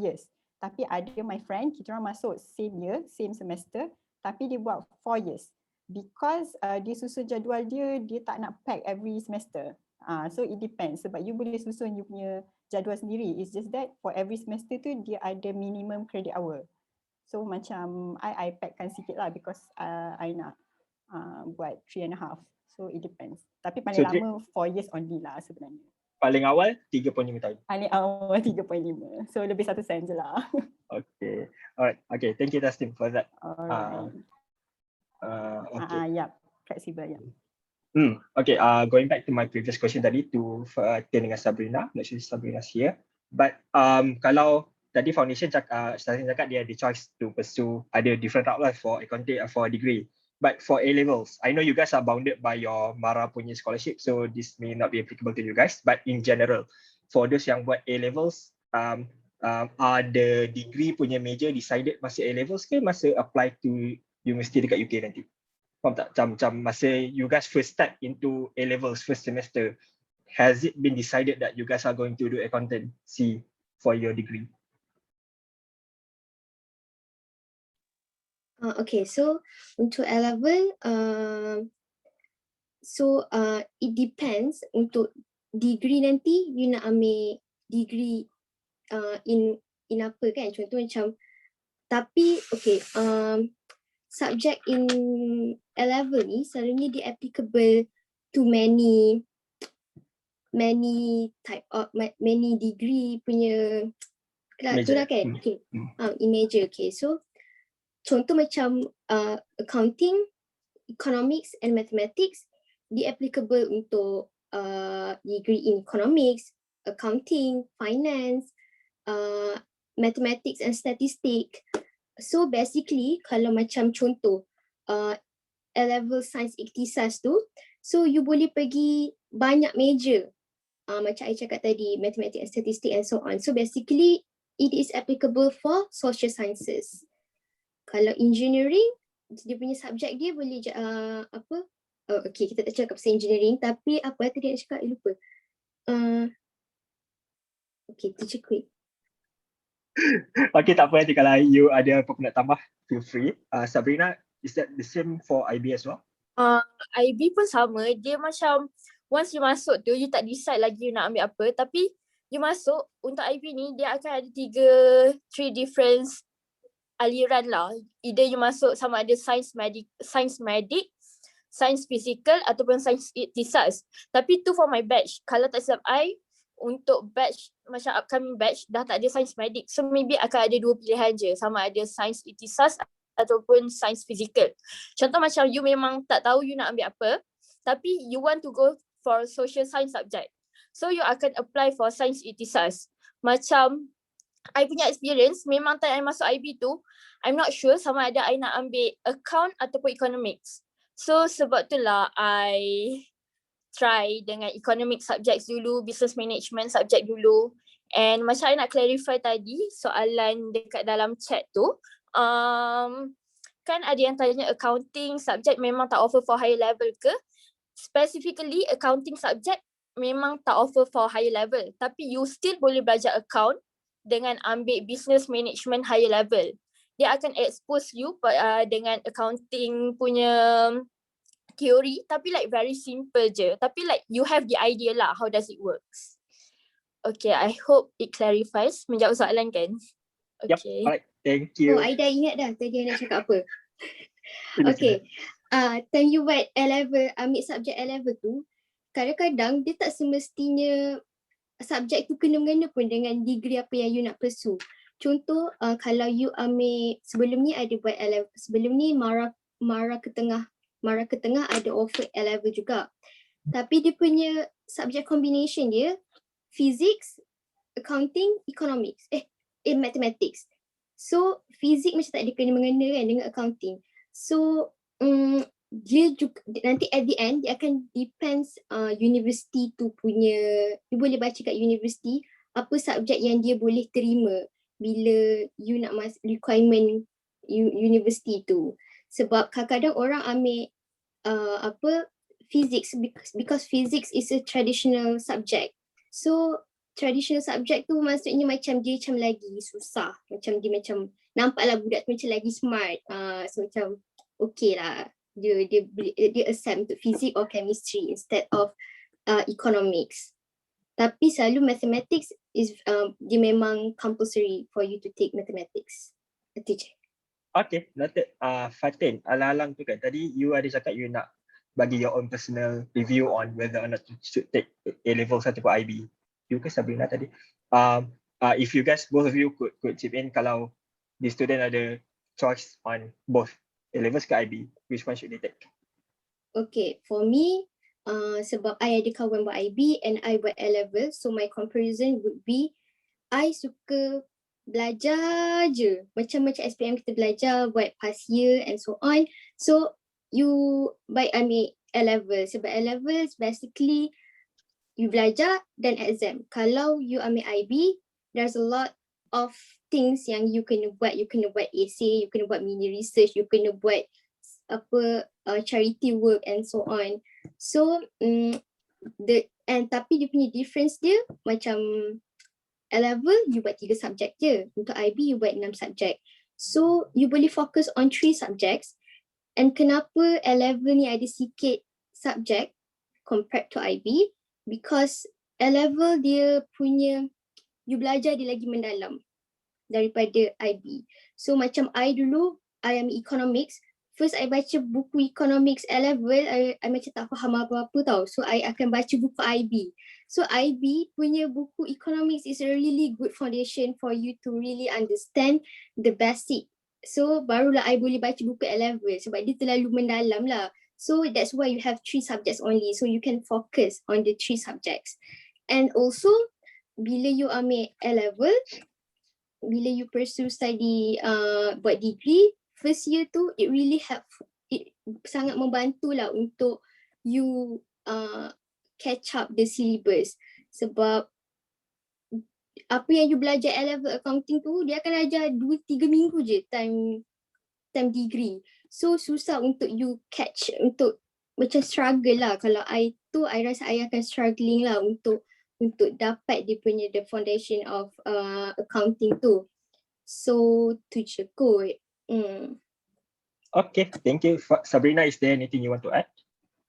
years. Tapi ada my friend, kita orang masuk same year, same semester, tapi dia buat 4 years. Because dia susun jadual dia tak nak pack every semester. So it depends, sebab you boleh susun you punya jadual sendiri. It's just that for every semester tu dia ada minimum credit hour. So macam I packkan sikit lah because I nak buat 3.5. So it depends. Tapi paling lama 4 years only lah sebenarnya. Paling awal 3.5 tahun. Paling awal 3.5. So lebih 1 sen je lah. Okay. Alright. Okay. Thank you Tasnim for that. Alright. Okay. Yep. Flexible, yeah. Okay. Going back to my previous question tadi to Fatin dengan Sabrina. Not sure Sabrina's here. But kalau tadi foundation Tasnim cakap dia ada choice to pursue ada different route lah for accounting for degree. But for A levels, I know you guys are bounded by your Mara punya scholarship, so this may not be applicable to you guys. But in general, for those yang buat A levels, are the degree punya major decided masa A levels ke masa apply to university dekat UK nanti? Faham tak? Macam masa you guys first step into A levels first semester, has it been decided that you guys are going to do accountancy for your degree? Okay, so untuk A level, it depends. Untuk degree nanti, you nak ambil degree in apa kan? Contoh macam, tapi okay, subject in A level ni selalunya dia applicable to many type of many degree punya tu lah kan? Okay, in major. Okay, so contoh macam accounting, economics and mathematics, dia applicable untuk degree in economics, accounting, finance, mathematics and statistics. So basically kalau macam contoh A-level science ikhtisas tu, so you boleh pergi banyak major. Macam I cakap tadi, mathematics and statistics and so on. So basically it is applicable for social sciences. Kalau engineering, dia punya subjek dia boleh okay, kita tak cakap pasal engineering, tapi apa tadi nak cakap, lupa. Okay, teacher quick. Okay, tak apa, nanti kalau you ada apa nak tambah, feel free. Sabrina, is that the same for IB as well? IB pun sama, dia macam once you masuk tu, you tak decide lagi you nak ambil apa, tapi you masuk, untuk IB ni, dia akan ada 3 different aliran lah. Either you masuk sama ada science medic, science physical ataupun science iktisas. Tapi tu for my batch. Kalau tak silap I, untuk batch macam upcoming batch dah tak ada science medic. So maybe akan ada 2 pilihan je, sama ada science iktisas ataupun science physical. Contoh macam you memang tak tahu you nak ambil apa, tapi you want to go for social science subject. So you akan apply for science iktisas. Macam I punya experience, memang time I masuk IB tu, I'm not sure sama ada I nak ambil account ataupun economics. So sebab tu lah I try dengan economic subjects dulu, business management subject dulu. And macam I nak clarify tadi, soalan dekat dalam chat tu, kan ada yang tanya accounting subject memang tak offer for higher level ke? Specifically accounting subject memang tak offer for higher level, tapi you still boleh belajar account dengan ambil business management higher level. Dia akan expose you dengan accounting punya teori, tapi like very simple je. Tapi like you have the idea lah how does it works. Okay, I hope it clarifies. Menjawab soalan kan? Okay. Yep, alright, thank you. I dah ingat dah tadi nak cakap apa. Okay, time you buat A-level, ambil subjek A-level tu, kadang-kadang dia tak semestinya subjek tu kena-mengena pun dengan degree apa yang you nak pursue. Contoh, kalau you ambil, sebelum ni ada buat A-level, sebelum ni Mara ke tengah ada offer A-level juga. Tapi dia punya subjek combination dia, physics, accounting, economics, mathematics. So, physics macam tak ada kena-mengena kan dengan accounting. So, dia juga nanti at the end dia akan depends university tu punya, you boleh baca kat university apa subjek yang dia boleh terima bila you nak requirement university tu. Sebab kadang-kadang orang ambil physics because physics is a traditional subject. So traditional subject tu maksudnya macam dia macam lagi susah, macam dia macam nampaklah budak tu macam lagi smart, so macam okay lah dia accept untuk physics or chemistry instead of economics. Tapi selalu mathematics is dia memang compulsory for you to take mathematics. Teacher. Okay, noted. Fatin, alang-alang tu kan tadi you ada cakap you nak bagi your own personal review on whether or not you should take A-level ataupun IB. You ke Sabrina tadi. If you guys, both of you could chip in kalau the student ada choice on both A-levels ke IB, which one should they take? Okay, for me, sebab I ada kawan buat IB and I buat A-level, so my comparison would be, I suka belajar je. Macam-macam SPM kita belajar, buat past year and so on. So, you baik ambil A-level. Sebab A-level basically, you belajar dan exam. Kalau you ambil IB, there's a lot of things yang you kena buat. You kena buat essay, you kena buat mini research, you kena buat charity work and so on. So tapi dia punya difference dia macam A-level you buat 3 subjek je, untuk IB you buat 6 subjek. So you boleh fokus on 3 subjects. And kenapa A-level ni ada sikit subjek compared to IB? Because A-level dia punya, you belajar dia lagi mendalam daripada IB. So macam I dulu, I ambil economics. First I baca buku economics A-level, I macam tak faham apa-apa tau. So I akan baca buku IB. So IB punya buku economics is a really good foundation for you to really understand the basic. So barulah I boleh baca buku A-level sebab dia terlalu mendalam lah. So that's why you have 3 subjects only. So you can focus on the 3 subjects. And also, bila you ambil A-level, bila you pursue study buat degree, first year tu it really help, it sangat membantu lah untuk you catch up the syllabus. Sebab apa yang you belajar A-level accounting tu, dia akan ajar 2-3 minggu je time degree. So susah untuk you catch, untuk macam struggle lah. Kalau I rasa I akan struggling lah untuk dapat dia punya the foundation of accounting tu. So tu je kot. Okay, thank you. Sabrina, is there anything you want to add?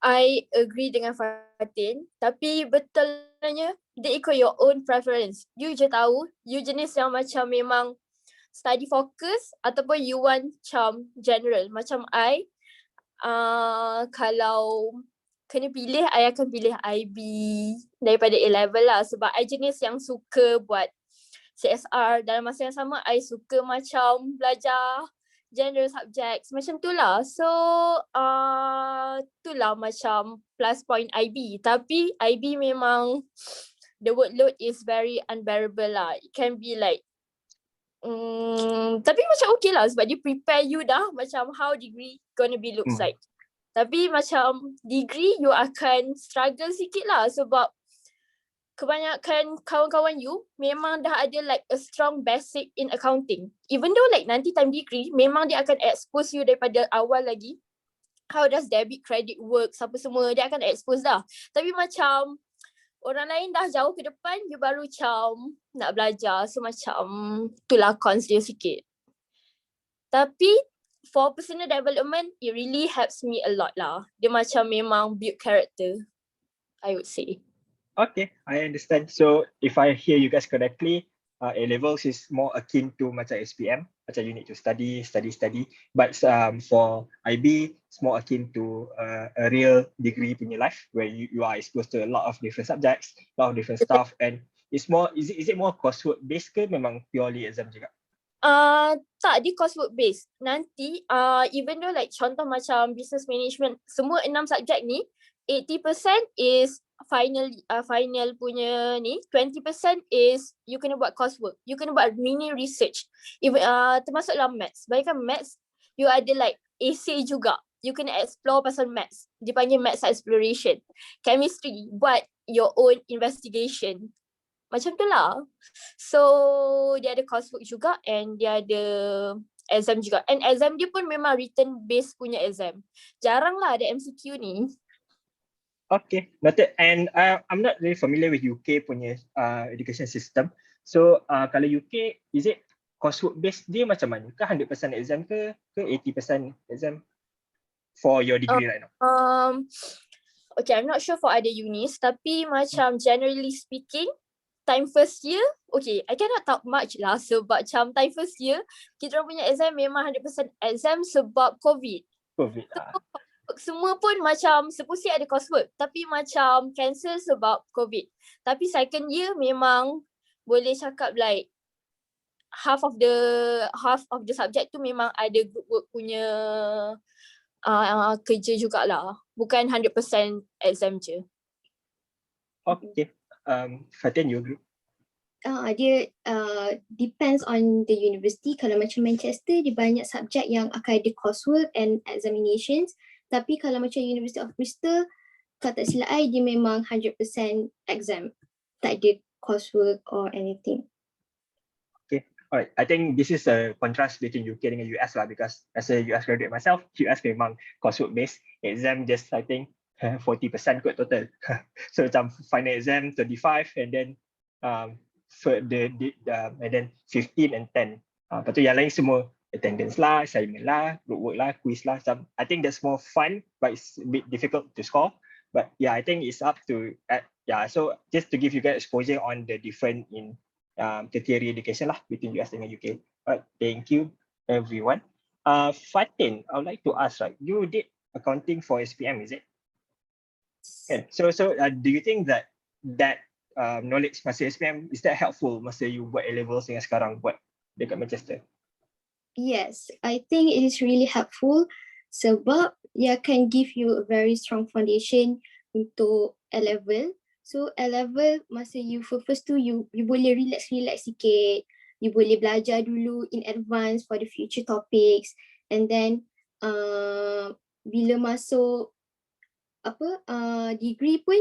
I agree dengan Fatin, tapi betulnya dia ikut your own preference. You je tahu, you jenis yang macam memang study focus ataupun you want macam general. Macam I, kalau kena pilih, I akan pilih IB daripada A-level lah, sebab I jenis yang suka buat CSR. Dalam masa yang sama, I suka macam belajar general subjects macam tu lah. So tu lah macam plus point IB. Tapi IB memang the workload is very unbearable lah. It can be like tapi macam okay lah, sebab dia prepare you dah macam how degree gonna be looks like. Tapi macam degree you akan struggle sikit lah, sebab kebanyakan kawan-kawan you memang dah ada like a strong basic in accounting. Even though like nanti time degree, memang dia akan expose you daripada awal lagi. How does debit, credit work, apa semua, dia akan expose dah. Tapi macam orang lain dah jauh ke depan, you baru macam nak belajar. So macam itulah cons dia sikit. Tapi for personal development, it really helps me a lot lah. Dia macam memang build character, I would say. Okay, I understand. So if I hear you guys correctly, A-levels is more akin to macam SPM, macam you need to study. But for IB, it's more akin to a real degree punya life, where you are exposed to a lot of different subjects, a lot of different stuff, and it's more, is it more coursework based ke memang purely exam juga? Tak, dia coursework based. Nanti even though like contoh macam business management, semua 6 subjek ni 80% is final punya ni, 20% is you kena buat coursework, you kena buat mini research. Even termasuklah maths. Bayangkan maths, you ada like essay juga, you kena explore pasal maths, dia panggil maths exploration. Chemistry, buat your own investigation. Macam tu lah. So dia ada coursework juga and dia ada exam juga. And exam dia pun memang written based punya exam. Jarang lah ada MCQ ni. Okay, noted. And I'm not really familiar with UK punya education system. So kalau UK, is it coursework based dia macam mana? Ke 100% exam ke 80% exam for your degree right now? Okay, I'm not sure for other unis, tapi macam generally speaking, time first year, okay, I cannot talk much lah, sebab macam time first year, kita orang punya exam memang 100% exam sebab COVID. Semua pun macam sepusi ada coursework, tapi macam cancel sebab COVID. Tapi second year memang boleh cakap like half of the subject tu memang ada group work punya kerja jugalah. Bukan 100% exam je. Okay. Fatin, you agree? Dia depends on the university. Kalau macam Manchester, dia banyak subjek yang akan ada coursework and examinations. Tapi kalau macam University of Bristol, kalau tak silap I, dia memang 100% exam. Tak ada coursework or anything. Okay, alright. I think this is a contrast between UK dengan US lah, because as a US graduate myself, US memang coursework based, exam just I think 40% kot total. So macam final exam 35 and then and then 15 and 10. Lepas tu yang lain semua attendance lah, assignment lah, group work lah, quiz lah. I think that's more fun, but it's a bit difficult to score. But yeah, I think it's up to so just to give you guys exposure on the different in tertiary education lah between US and UK. Alright, thank you everyone. Fatin, I would like to ask, right, you did accounting for SPM, is it? Okay. So do you think that knowledge masa SPM, is that helpful masa you buat A-levels yang sekarang buat dekat Manchester? Yes, I think it is really helpful sebab ia can give you a very strong foundation untuk A-level. So A-level masa you first tu you boleh relax sikit. You boleh belajar dulu in advance for the future topics, and then bila masuk degree pun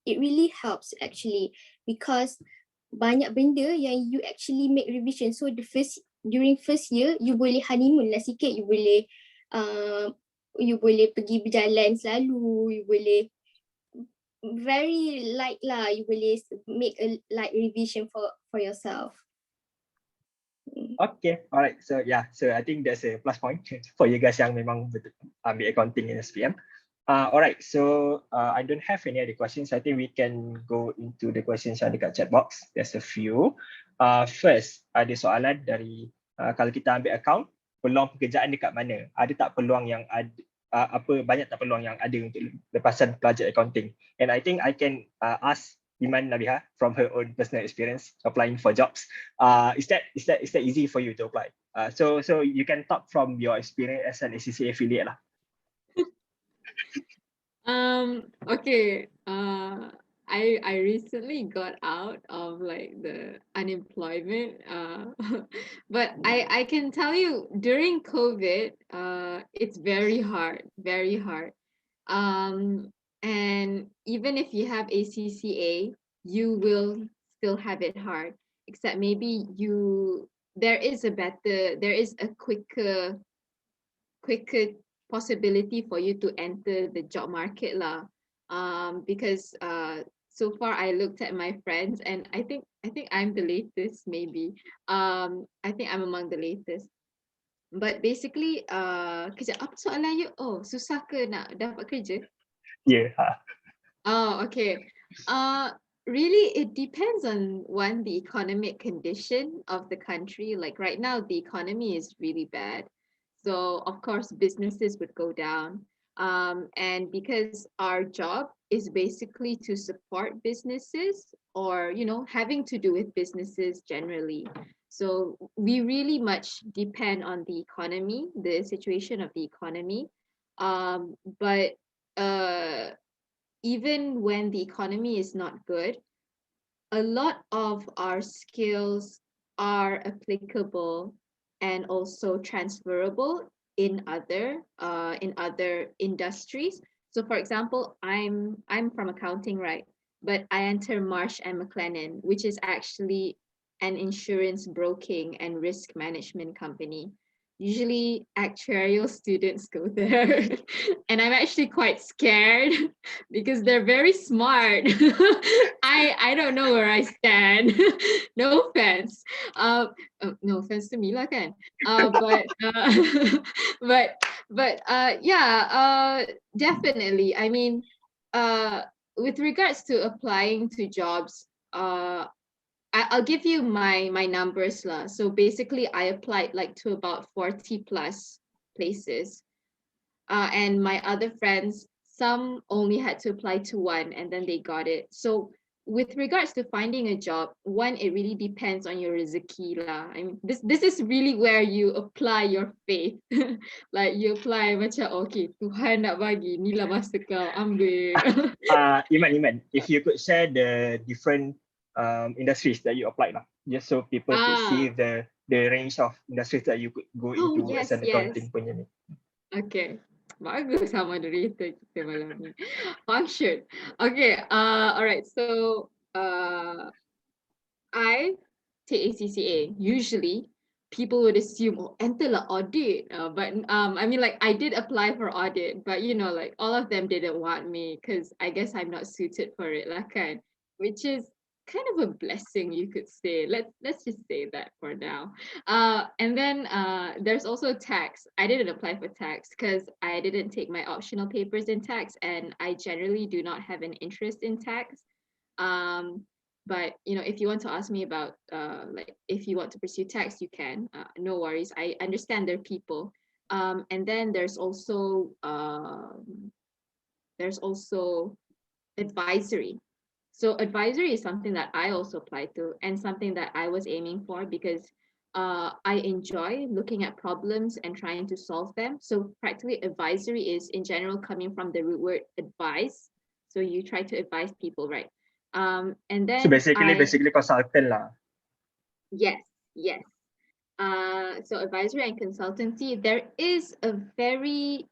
it really helps actually, because banyak benda yang you actually make revision. So during first year, you boleh honeymoon lah sikit, you boleh pergi berjalan selalu, you boleh very light lah, you boleh make a light revision for yourself. Okay, alright. So I think that's a plus point for you guys yang memang betul ambil accounting in SPM. Alright, so I don't have any other questions. I think we can go into the questions yang dekat chat box. There's a few. First, ada soalan dari kalau kita ambil account, peluang pekerjaan dekat mana? Ada tak peluang yang ada, banyak tak peluang yang ada untuk lepasan pelajar accounting? And I think I can ask Iman Nabiha from her own personal experience applying for jobs. Is that easy for you to apply? So you can talk from your experience as an ACCA affiliate lah. Okay. I recently got out of like the unemployment. But I can tell you during COVID, it's very hard, very hard. And even if you have ACCA, you will still have it hard, except maybe there is a quicker possibility for you to enter the job market lah. Because so far I looked at my friends and I think I'm the latest maybe. I think I'm among the latest. But basically, kerja apa soalan you? Oh, susah ke nak dapat kerja? Yeah. Oh, okay. Really, it depends on the economic condition of the country. Like right now, the economy is really bad. So of course, businesses would go down. And because our job is basically to support businesses or, having to do with businesses generally. So we really much depend on the economy, the situation of the economy. But even when the economy is not good, a lot of our skills are applicable and also transferable in other industries. So for example, I'm from accounting, right? But I enter Marsh and McLennan, which is actually an insurance broking and risk management company. Usually actuarial students go there and I'm actually quite scared because they're very smart. I don't know where I stand. No offense. No offense to me lah kan. Definitely. I mean, with regards to applying to jobs, I'll give you my numbers lah. So basically, I applied like to about 40 plus places, and my other friends, some only had to apply to one, and then they got it. So with regards to finding a job, one, it really depends on your rezeki lah. I mean, this is really where you apply your faith. Like you apply macam okay, Tuhan nak bagi, ni lah masa kau ambil. Iman, if you could share the different industries that you applied lah, just so people could see the range of industries that you could go into as an accounting punya ni. Okay, bagus sama moderator kita malam ni. Function. Okay, alright. So I take ACCA. Usually, people would assume, oh, enter lah audit. But I mean, like I did apply for audit, but like all of them didn't want me because I guess I'm not suited for it lah kan. Which is kind of a blessing, you could say. Let's just say that for now. And then there's also tax. I didn't apply for tax because I didn't take my optional papers in tax, and I generally do not have an interest in tax. But if you want to ask me about like if you want to pursue tax, you can. No worries. I understand there are people. And then there's also advisory. So advisory is something that I also applied to and something that I was aiming for because I enjoy looking at problems and trying to solve them. So practically advisory is in general coming from the root word advise. So you try to advise people, right? And then so basically consultant lah. Yes. So advisory and consultancy, there is a very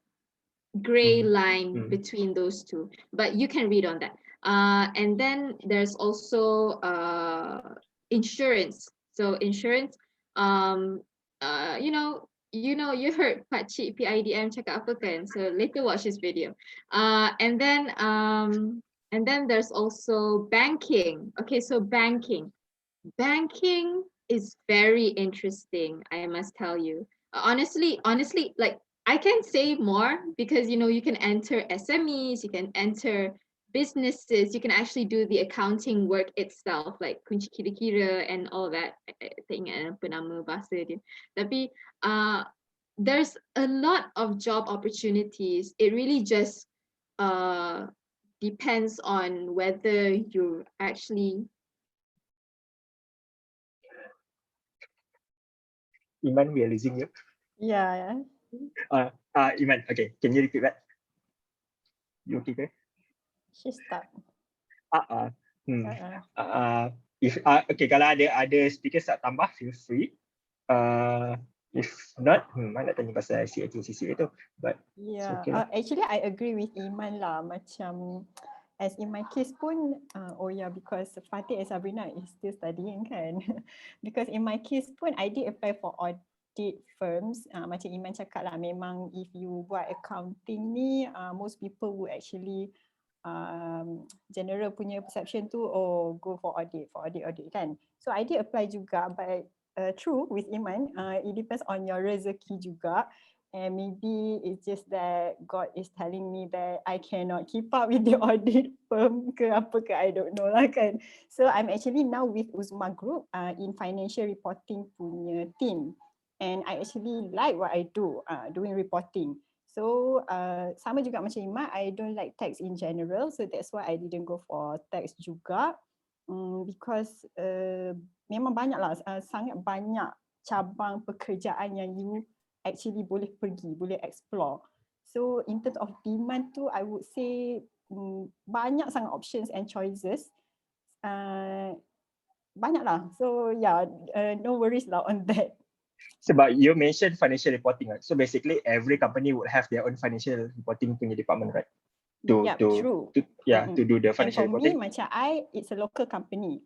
gray line between those two, but you can read on that. And then there's also insurance. So insurance, you heard Pakcik PIDM cakap apa kan? So later watch this video. And then there's also banking. Okay, so banking is very interesting, I must tell you. Honestly, like I can say more because you can enter SMEs, you can enter businesses, you can actually do the accounting work itself, like kunci kira-kira and all that. Tak ingat apa nama bahasa dia. Tapi there's a lot of job opportunities. It really just depends on whether you're actually Iman, we are losing you. Yeah. Iman, okay, can you repeat that? You okay, guys? She's stuck. Okay, kalau ada speakers tak tambah, feel free. If not, mana nak tanya pasal CAT-ACCA tu. But Yeah, okay lah. actually I agree with Iman lah. Macam as in my case pun, because Fatih and Sabrina is still studying kan. Because in my case pun, I did apply for audit firms. Macam Iman cakap lah, memang if you buat accounting ni, most people would actually general punya perception tu, go for audit kan. So I did apply juga, but true with Iman, it depends on your rezeki juga. And maybe it's just that God is telling me that I cannot keep up with the audit firm ke apa ke, I don't know lah kan. So I'm actually now with Uzma Group in financial reporting punya team. And I actually like what I do, doing reporting. So sama juga macam Iman, I don't like tax in general. So that's why I didn't go for tax juga. Because memang banyak lah, sangat banyak cabang pekerjaan yang you actually boleh pergi, boleh explore. So in terms of demand tu, I would say banyak sangat options and choices. Banyak lah. So yeah, no worries lah on that. Sebab you mentioned financial reporting, right? So basically every company would have their own financial reporting punya department, right? True. To do the financial and for reporting. me, macam it's a local company.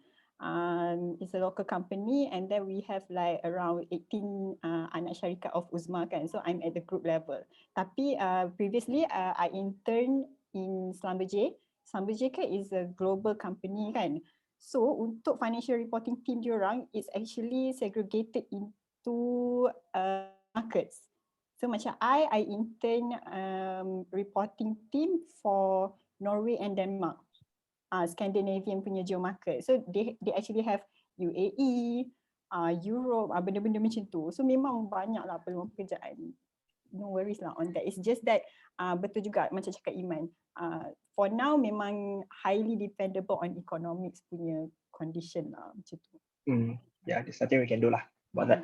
It's a local company, and then we have like around 18 anak syarikat of Uzma kan. So I'm at the group level. Tapi previously I interned in Schlumberger. Schlumberger kan is a global company kan. So untuk financial reporting team diorang, it's actually segregated into markets. So macam I intern reporting team for Norway and Denmark. Scandinavian punya geo market. So they actually have UAE, Europe, benda-benda macam tu. So memang banyak lah peluang pekerjaan. No worries lah on that. It's just that betul juga macam cakap Iman. For now memang highly dependable on economics punya condition lah macam tu. Yeah, there's nothing we can do lah about that.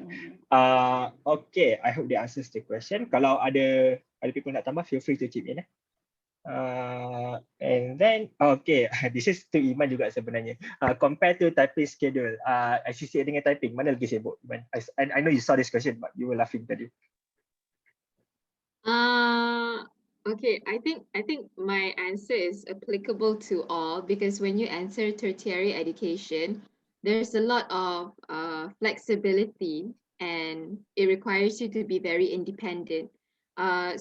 Okay, I hope that answers the question. Kalau ada people nak tambah, feel free to chip in. And then, okay, this is to Iman juga sebenarnya. Compare to typing schedule, ICCA dengan typing, mana lagi sibuk? Iman? I know you saw this question, but you were laughing tadi. Okay, I think my answer is applicable to all, because when you enter tertiary education, there's a lot of flexibility and it requires you to be very independent.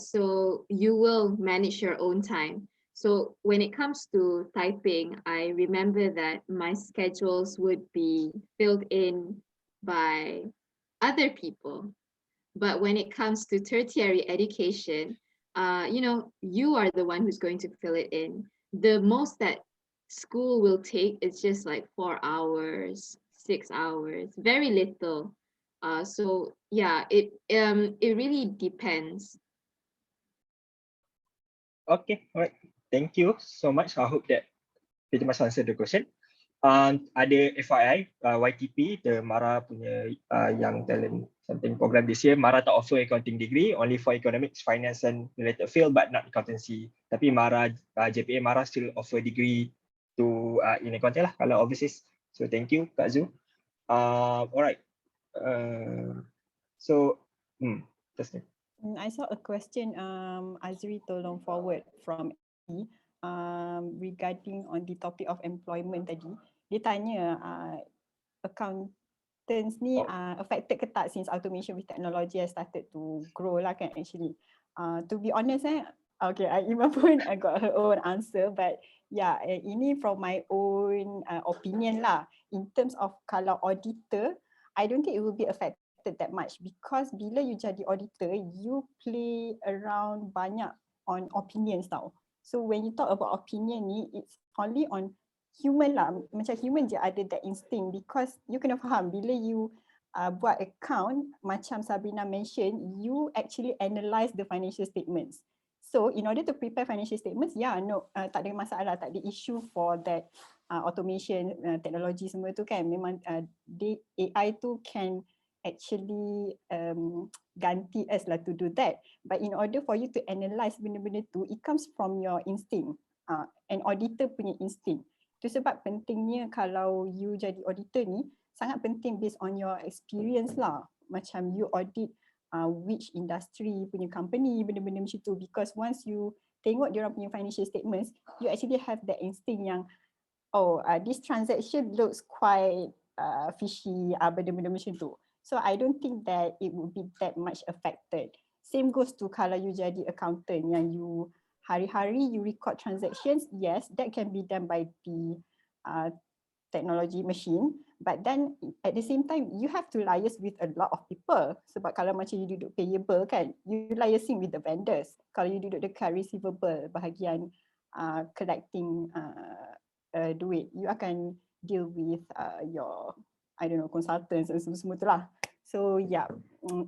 So you will manage your own time. So when it comes to typing, I remember that my schedules would be filled in by other people. But when it comes to tertiary education, you are the one who's going to fill it in. The most that school will take is just like 4 hours, 6 hours, very little. So yeah, it really depends. Okay, alright. Thank you so much. I hope that pretty much answered the question. Ada FYI, YTP, the Mara punya Young Talent Something program this year, Mara tak offer accounting degree, only for economics, finance and related field, but not accountancy. Tapi Mara, JPA Mara still offer degree to in accounting lah, kalau overseas. So thank you, Kak Zu. Alright. That's it. I saw a question, Azri tolong forward from regarding on the topic of employment tadi. Dia tanya, accountants ni affected ke tak since automation with technology has started to grow lah kan actually. To be honest okay, Iman pun I got her own answer, but yeah, ini from my own opinion lah. In terms of kalau auditor, I don't think it will be affected that much because bila you jadi auditor, you play around banyak on opinions tau. So when you talk about opinion ni, it's only on human lah. Macam human je ada that instinct because you kena faham bila you buat account, macam Sabrina mention, you actually analyse the financial statements. So in order to prepare financial statements, tak ada masalah, tak ada issue for that automation, teknologi semua tu kan. Memang AI tu can actually ganti us lah to do that. But in order for you to analyse benda-benda tu, it comes from your instinct. An auditor punya instinct. Itu sebab pentingnya kalau you jadi auditor ni, sangat penting based on your experience lah. Macam you audit which industry punya company, benda-benda macam tu. Because once you tengok diorang punya financial statements, you actually have that instinct yang, this transaction looks quite fishy, benda-benda macam tu. So I don't think that it would be that much affected. Same goes to kalau you jadi accountant yang you hari-hari you record transactions, yes, that can be done by the technology machine, but then at the same time you have to liaise with a lot of people. Sebab kalau macam you duduk payable kan, you liaising with the vendors. Kalau you duduk dekat receivable, bahagian collecting duit, you akan deal with your, I don't know, consultants and semua tu lah. So yeah,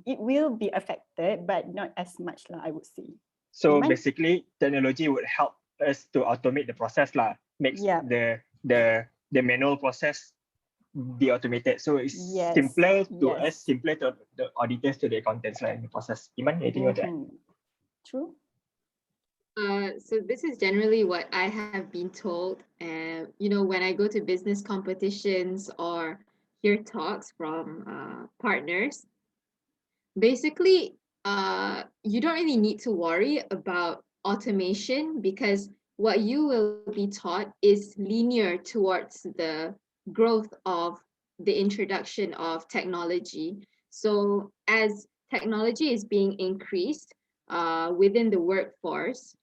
it will be affected but not as much lah, I would say. So Iman? basically technology would help us to automate the process lah, makes the manual process be automated. So it's simpler to us, simpler to the auditors, to the accountants lah in the process. Iman, anything you want to add? True. So this is generally what I have been told. And when I go to business competitions or hear talks from partners, basically, you don't really need to worry about automation because what you will be taught is linear towards the growth of the introduction of technology. So as technology is being increased within the workforce,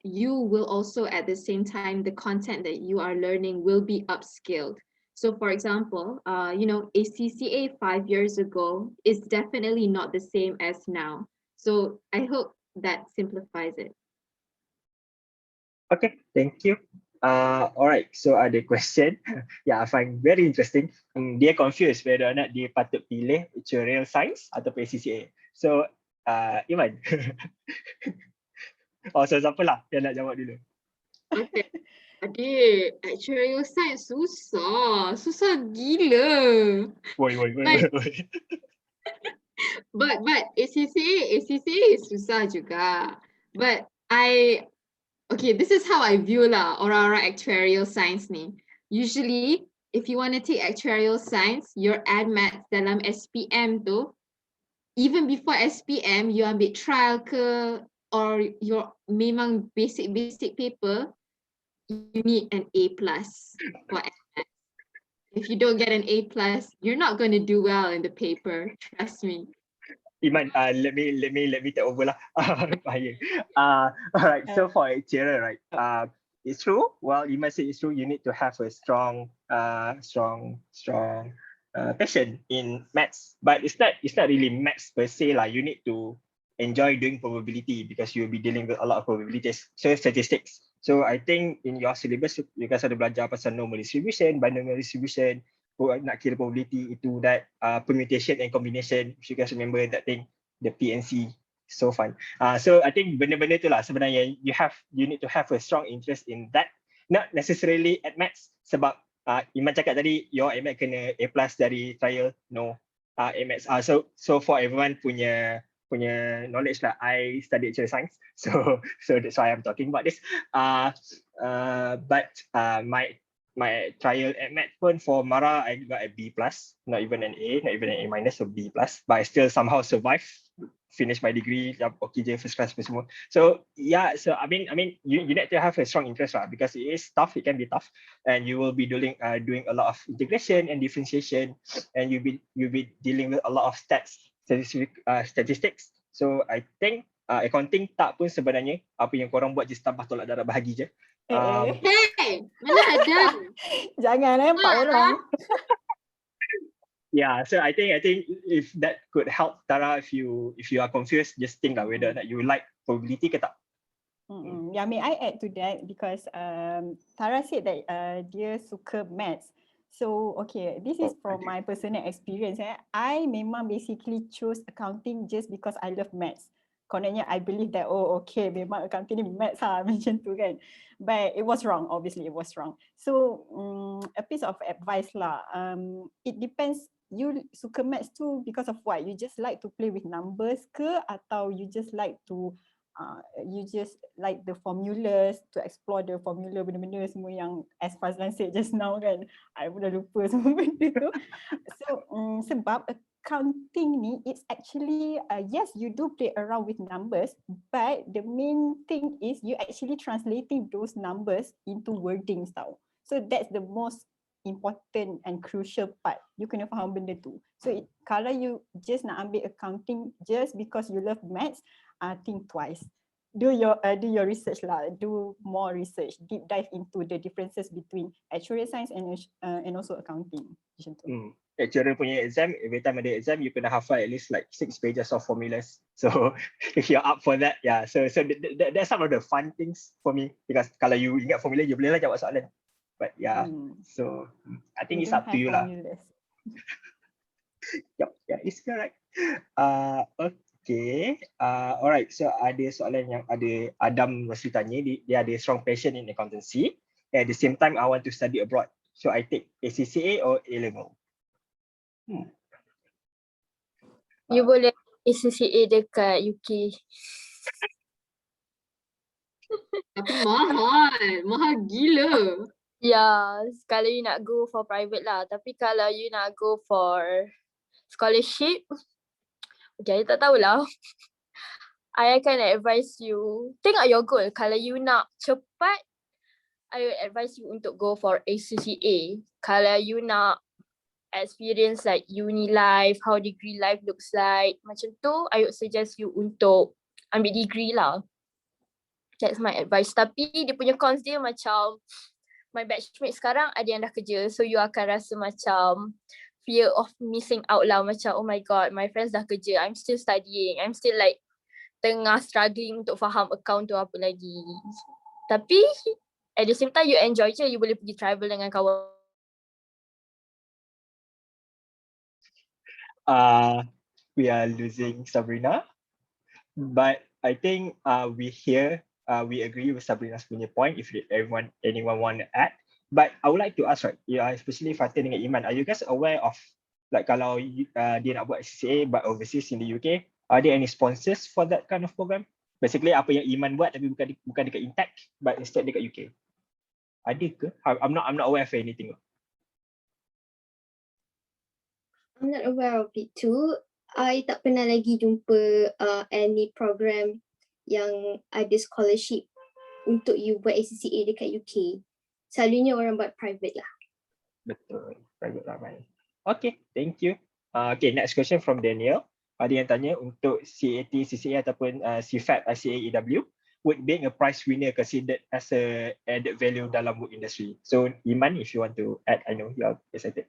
you will also at the same time, the content that you are learning will be upskilled. So for example, ACCA 5 years ago is definitely not the same as now. So I hope that simplifies it. Okay, thank you. Alright, so ada question. I find very interesting. Dia confused whether or not dia patut pilih actuarial science atau ACCA. So, Iman. So siapa lah yang nak jawab dulu? Okay. Adik, actuarial science susah gila. But ACCA is susah juga. But this is how I view lah orang-orang actuarial science ni. Usually, if you want to take actuarial science, your add maths dalam SPM tu, even before SPM, you ambil trial ke or your memang basic paper, you need an A+ for maths. If you don't get an A+, you're not going to do well in the paper. Trust me. Iman, let me take over lah. Alright, so for actuarial, right? It's true. Well, Iman said it's true. You need to have a strong passion in maths, but it's not really maths per se lah. You need to enjoy doing probability because you'll be dealing with a lot of probabilities. So statistics. So I think in your syllabus you guys ada belajar pasal normal distribution, binomial distribution, nak kira probability itu, that permutation and combination. If you guys remember that thing, the PNC, so fun. So I think benda-benda tu lah sebenarnya you need to have a strong interest in that, not necessarily at maths. Sebab Iman cakap tadi your AMAT kena A+ dari trial, no. AMAT so for everyone punya knowledge lah, I studied actuarial science, so that's why I'm talking about this. But my trial at math pun for Mara, I got a B+, not even an A, not even an A-, so B+, but I still somehow survived finish my degree, okay je, first class semua. So yeah, so I mean you need to have a strong interest lah, because it is tough, it can be tough, and you will be doing a lot of integration and differentiation, and you'll be dealing with a lot of statistics. So I think accounting tak pun sebenarnya, apa yang korang buat just tambah tolak darah bahagi je. Hey, mana ada? Jangan empat orang. Yeah, so I think if that could help Tara, if you are confused, just think that whether that you like probability ke tak. Yeah, may I add to that, because Tara said that dia suka maths. So okay, this is from my personal experience. I memang basically chose accounting just because I love maths. Kononnya I believe that, oh okay, memang accounting ni maths lah, macam tu kan. But it was wrong, obviously it was wrong. So a piece of advice lah, it depends. You suka maths too because of what? You just like to play with numbers ke, atau you just like the formulas, to explore the formula, benda-benda semua yang as Fazlan said just now kan, I pun dah lupa semua benda tu. So sebab accounting ni, it's actually yes, you do play around with numbers, but the main thing is you actually translating those numbers into wordings tau. So that's the most important and crucial part. You kena faham benda tu. So kalau you just nak ambil accounting just because you love maths, think twice. Do your research lah. Do more research. Deep dive into the differences between actuarial science and also accounting. Macam tu. Actuarial punya exam, every time ada exam, you kena hafal at least like 6 pages of formulas. So if you're up for that, yeah. So that's some of the fun things for me, because kalau you ingat formula, you boleh lah jawab soalan. But yeah, so I think it's up to you lah. Yep, yeah, it's correct. Okay, alright. So ada soalan yang ada Adam mesti tanya, dia ada strong passion in accountancy. At the same time, I want to study abroad. So I take ACCA or A-level. You boleh ACCA dekat UK. Tapi mahal gila. Ya, kalau you nak go for private lah. Tapi kalau you nak go for scholarship, okay, I tak tahulah. I akan advise you, tengok your goal. Kalau you nak cepat, I would advise you untuk go for ACCA. Kalau you nak experience like uni life, how degree life looks like, macam tu, I would suggest you untuk ambil degree lah. That's my advice. Tapi dia punya cons dia macam, my batchmate sekarang ada yang dah kerja, so you akan rasa macam fear of missing out lah, macam oh my god, my friends dah kerja, I'm still studying, I'm still like tengah struggling untuk faham account tu apa lagi. Tapi at the same time you enjoy je, you boleh pergi travel dengan kawan. We are losing Sabrina, but I think we agree with Sabrina's punya point. If anyone want to add, but I would like to ask, right? Yeah, especially Fatin dengan Iman, are you guys aware of like kalau dia nak buat CCA but overseas in the UK, are there any sponsors for that kind of program? Basically apa yang Iman buat tapi bukan dekat Intact but instead dekat UK. Ada ke? I'm not aware of anything. I'm not aware of it too. I tak pernah lagi jumpa any program yang ada scholarship untuk you buat ACCA dekat UK. Selalunya orang buat private lah. Betul, private ramai. Okay, thank you. Okay, next question from Daniel. Ada yang tanya untuk CAT, CCA ataupun CFAP, CAEW, would being a prize winner considered as a added value dalam work industry? So Iman, if you want to add, I know you're excited.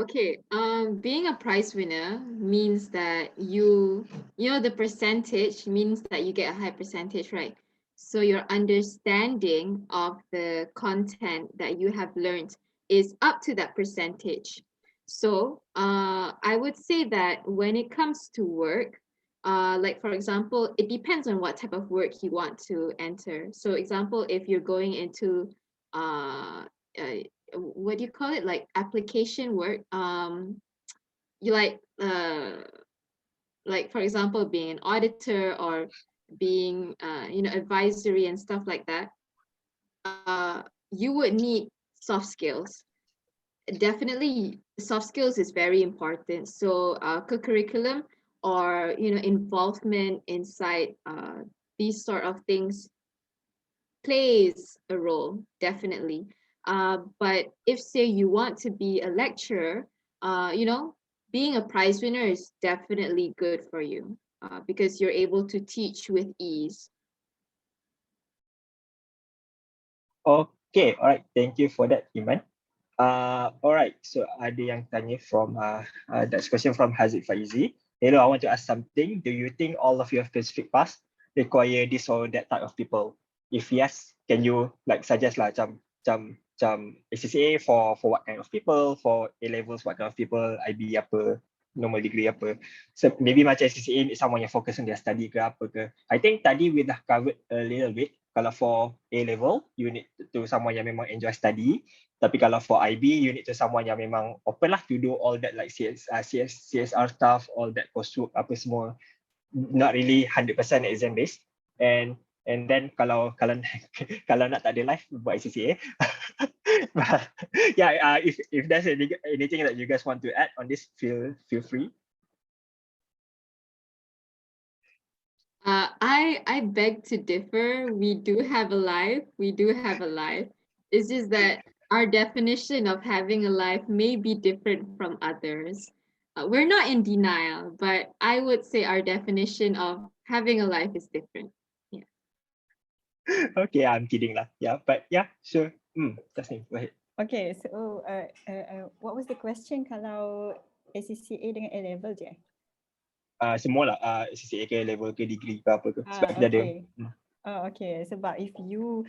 Okay, being a prize winner means that you know the percentage means that you get a high percentage, right? So your understanding of the content that you have learned is up to that percentage. So I would say that when it comes to work, like for example, it depends on what type of work you want to enter. So example, if you're going into what do you call it, like application work, you like for example being an auditor or being advisory and stuff like that, you would need soft skills. Definitely soft skills is very important. So curriculum or involvement inside these sort of things plays a role, definitely. But if say you want to be a lecturer, being a prize winner is definitely good for you because you're able to teach with ease. Okay, alright. Thank you for that, Iman. Alright, so ada yang tanya from that's question from Haziq Faizi. Hello, I want to ask something. Do you think all of your specific paths require this or that type of people? If yes, can you like suggest lah macam ACCA for what kind of people, for A levels what kind of people, IB apa, normal degree apa. So maybe macam ACCA someone yang fokus on their study ke apa ke. I think tadi we dah covered a little bit. Kalau for A level, you need to someone yang memang enjoy study. Tapi kalau for IB, you need to someone yang memang open lah to do all that like CSR stuff, all that coursework apa semua. Not really 100% exam based. And then kalau nak tak ada life, buat ACCA. But yeah, if there's anything that you guys want to add on this, feel free. I beg to differ. We do have a life. It's just that our definition of having a life may be different from others. We're not in denial, but I would say our definition of having a life is different. Yeah. Okay, I'm kidding lah. Yeah, but yeah, sure. Tasnim, go ahead. Okay, so what was the question kalau ACCA dengan A level je? Semua lah, ACCA ke level ke degree ke apa ke. Sebab dia ada. Okay, sebab if you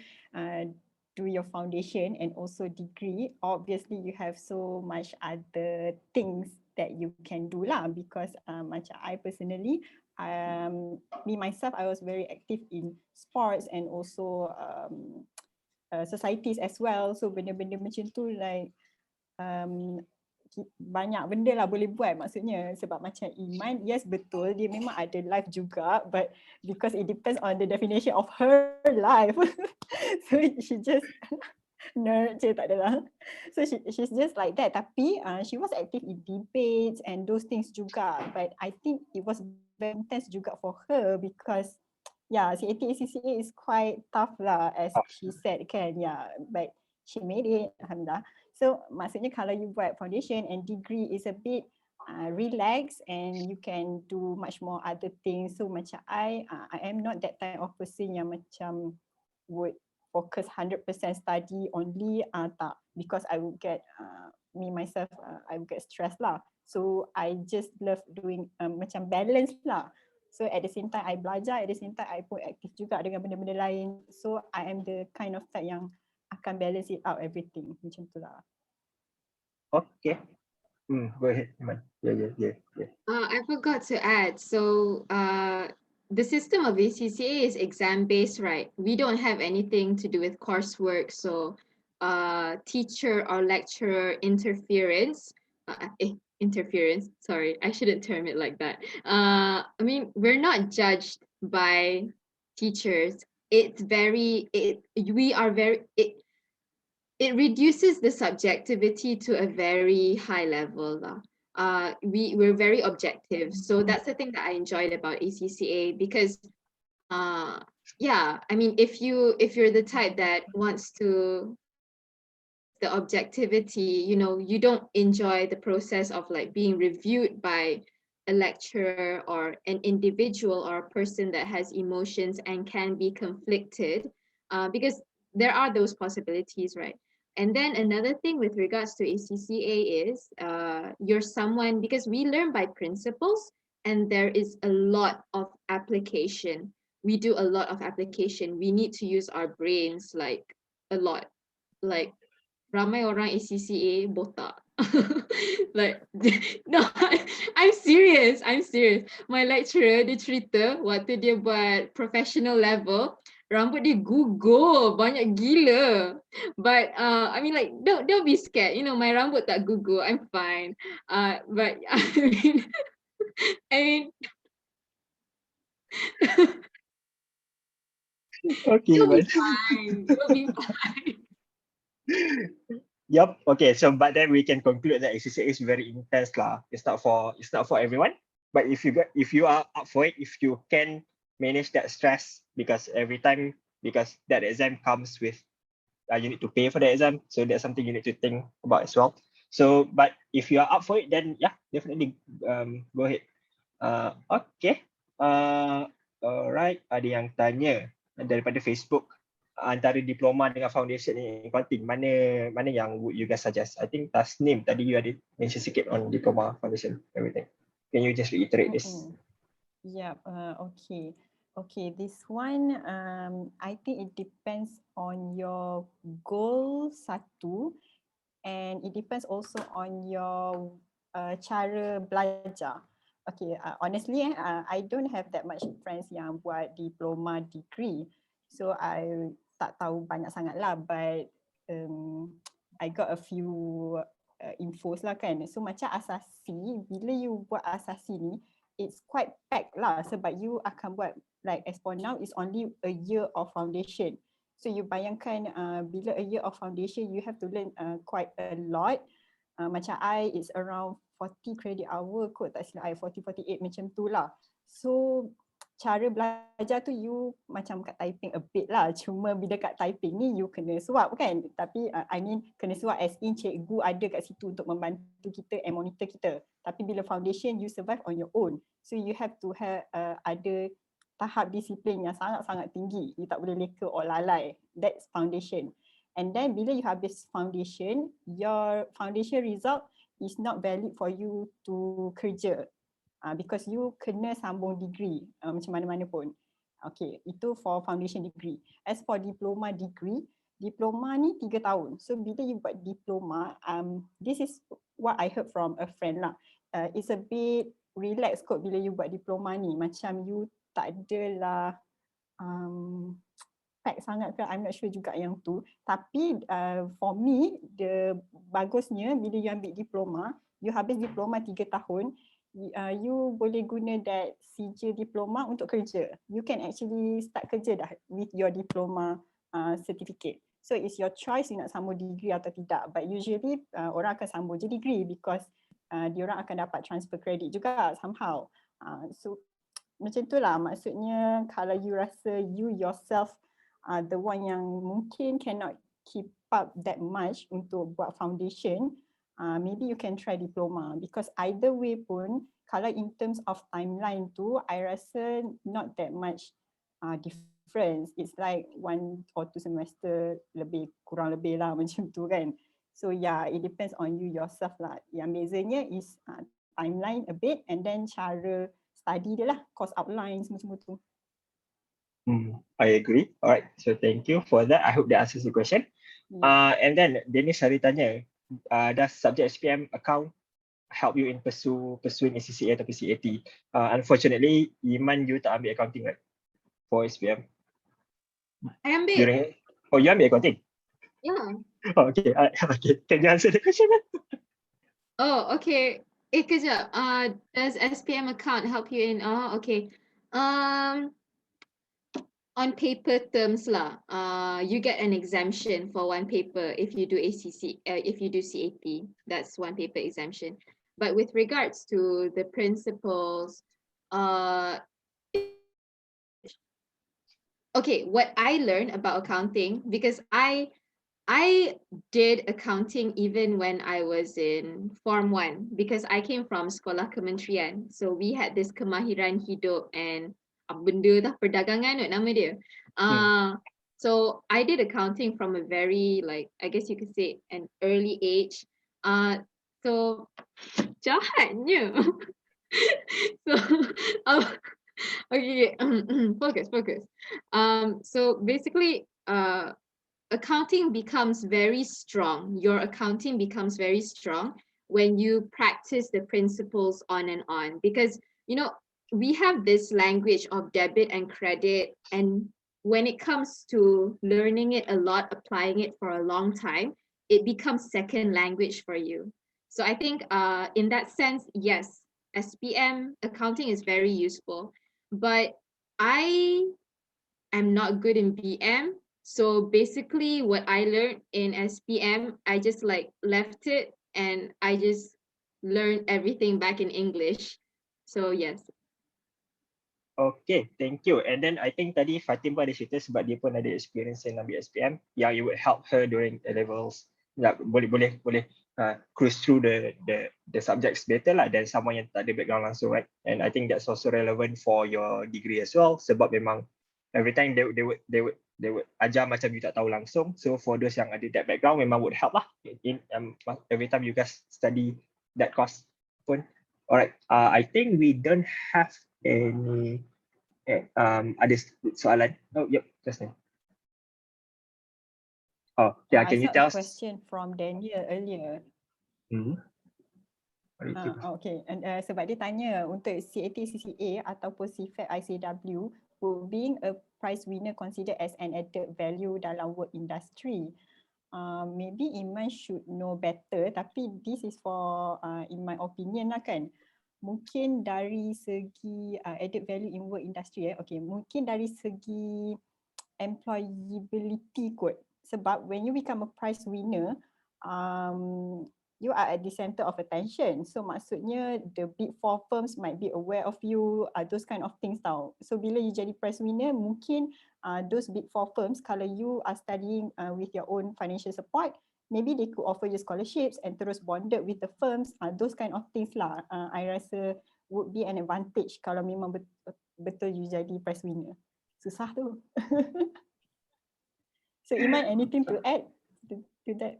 do your foundation and also degree, obviously you have so much other things that you can do lah, because macam I personally, me myself, I was very active in sports and also societies as well. So benda-benda macam tu like banyak benda lah boleh buat maksudnya. Sebab macam Iman, yes betul dia memang ada life juga, but because it depends on the definition of her life. So she just nerd je, tak adalah. So she's just like that. Tapi she was active in debates and those things juga, but I think it was very intense juga for her because yeah, CAT ACCA is quite tough lah, as she said kan. Yeah, but she made it, alhamdulillah. So maksudnya kalau you buat foundation and degree is a bit relax and you can do much more other things. So macam I am not that type of person yang macam would focus 100% study only, tak, because I would get me myself I would get stressed lah. So I just love doing macam balance lah. So at the same time I belajar, at the same time I pun aktif juga dengan benda-benda lain. So I am the kind of type yang akan balance it out everything macam tu lah. Okay. Go ahead, Iman. Yeah. I forgot to add. So the system of ACCA is exam based, right? We don't have anything to do with coursework. So teacher or lecturer interference. Sorry, I shouldn't term it like that. I mean, we're not judged by teachers. It reduces the subjectivity to a very high level. We're very objective. So that's the thing that I enjoyed about ACCA, because I mean, if you're the type that wants to the objectivity, you don't enjoy the process of like being reviewed by a lecturer or an individual or a person that has emotions and can be conflicted, because there are those possibilities, right? And then another thing with regards to ACCA is you're someone, because we learn by principles and there is a lot of application. We do a lot of application. We need to use our brains like a lot. Like ramai orang ACCA botak. Like no, I'm serious. My lecturer dia cerita waktu dia buat professional level, rambut dia gugur banyak gila. But I mean, like, don't be scared. My rambut tak gugur. I'm fine. But I mean Okay, you'll be fine. Yup. Okay. So, but then we can conclude that ACCA is very intense lah. It's not for everyone. But if you are up for it, if you can manage that stress, because that exam comes with you need to pay for the exam, so that's something you need to think about as well. So, but if you are up for it, then yeah, definitely go ahead. Okay. Alright, ada yang tanya daripada Facebook, antara diploma dengan foundation in accounting, mana yang would you guys suggest? I think Tasnim tadi you ada mention sikit on diploma, foundation, everything. Can you just reiterate this? Yeah, okay. Okay, this one, I think it depends on your goal satu, and it depends also on your cara belajar. Okay, honestly, I don't have that much friends yang buat diploma degree, so I tak tahu banyak sangat lah, but I got a few infos lah kan. So macam asasi, bila you buat asasi ni, it's quite packed lah, sebab you akan buat, like as for now, it's only a year of foundation. So you bayangkan bila a year of foundation, you have to learn quite a lot. Macam I, it's around 40 credit hour kot, tak silap I, 40-48 macam tu lah. So cara belajar tu you macam kat typing a bit lah, cuma bila kat typing ni you kena suap kan. Tapi I mean kena suap as in cikgu ada kat situ untuk membantu kita and monitor kita. Tapi bila foundation you survive on your own. So you have to have ada tahap disiplin yang sangat-sangat tinggi. You tak boleh leka or lalai. That's foundation. And then bila you habis foundation, your foundation result is not valid for you to kerja. Because you kena sambung degree macam mana-mana pun. Okay, itu for foundation degree. As for diploma degree, diploma ni 3 tahun. So bila you buat diploma, this is what I heard from a friend lah. It's a bit relax kot bila you buat diploma ni. Macam you tak adalah pack sangat ke, I'm not sure juga yang tu. Tapi for me, the bagusnya bila you ambil diploma, you habis diploma 3 tahun, you boleh guna that sijil diploma untuk kerja. You can actually start kerja dah with your diploma certificate. So it's your choice you nak sambung degree atau tidak. But usually orang akan sambung je degree because diorang akan dapat transfer credit juga somehow. So macam tu lah, maksudnya kalau you rasa you yourself the one yang mungkin cannot keep up that much untuk buat foundation, maybe you can try diploma, because either way pun kalau in terms of timeline tu I rasa not that much difference. It's like 1 or 2 semester kurang lebih lah macam tu kan. So yeah, it depends on you yourself lah. Yang bezanya is timeline a bit, and then cara study dia lah, course outline semua tu. I agree. Alright, so thank you for that. I hope that answers the question. And then Dennis hari tanya, does subject SPM account help you in pursuing ACCA atau CAT? Unfortunately, Iman, you tak ambil accounting right for SPM? I ambil. You ambil accounting? Yeah. Okay, okay. Can you answer the question? Oh, okay. Kejap. Does SPM account help you in? Oh, okay. On paper terms lah, you get an exemption for one paper if you do if you do CAT. That's one paper exemption. But with regards to the principles, okay, what I learned about accounting, because I did accounting even when I was in Form 1, because I came from Sekolah Kementerian. So we had this kemahiran hidup and benda dah perdagangan nama dia. So I did accounting from a very, like, I guess you could say an early age. So jahatnya. So okay, focus. So basically accounting becomes very strong. Your accounting becomes very strong when you practice the principles on and on, because you know we have this language of debit and credit, and when it comes to learning it a lot, applying it for a long time, it becomes second language for you. So I think in that sense, yes, SPM accounting is very useful, but I am not good in BM. So basically what I learned in SPM, I just like left it and I just learned everything back in English. So yes. Okay, thank you. And then I think tadi Fatim pun ada cerita sebab dia pun ada experience yang ambil SPM yang it would help her during A levels. Ya, boleh cruise through the subjects better lah than someone yang tak ada background langsung, right? And I think that's also relevant for your degree as well sebab memang every time they would ajar macam you tak tahu langsung. So for those yang ada that background memang would help lah in every time you guys study that course pun. Alright, I think we don't have any ada soalan? Oh, yep, just now. Oh, yeah, can you I saw tell a question from Daniel earlier. Okay, and sebab dia tanya untuk CAT, CCA ataupun CFAT, ICW, will being a prize winner considered as an added value dalam work industry? Maybe Iman should know better, tapi this is for in my opinion lah kan. Mungkin dari segi added value in work industry okay, mungkin dari segi employability kot. Sebab when you become a prize winner, you are at the center of attention. So maksudnya the big four firms might be aware of you, those kind of things tau. So bila you jadi prize winner, mungkin those big four firms, kalau you are studying with your own financial support, maybe they could offer you scholarships and terus bonded with the firms, those kind of things lah. I rasa would be an advantage kalau memang betul you jadi prize winner. Susah tu. So Iman, anything to add to that?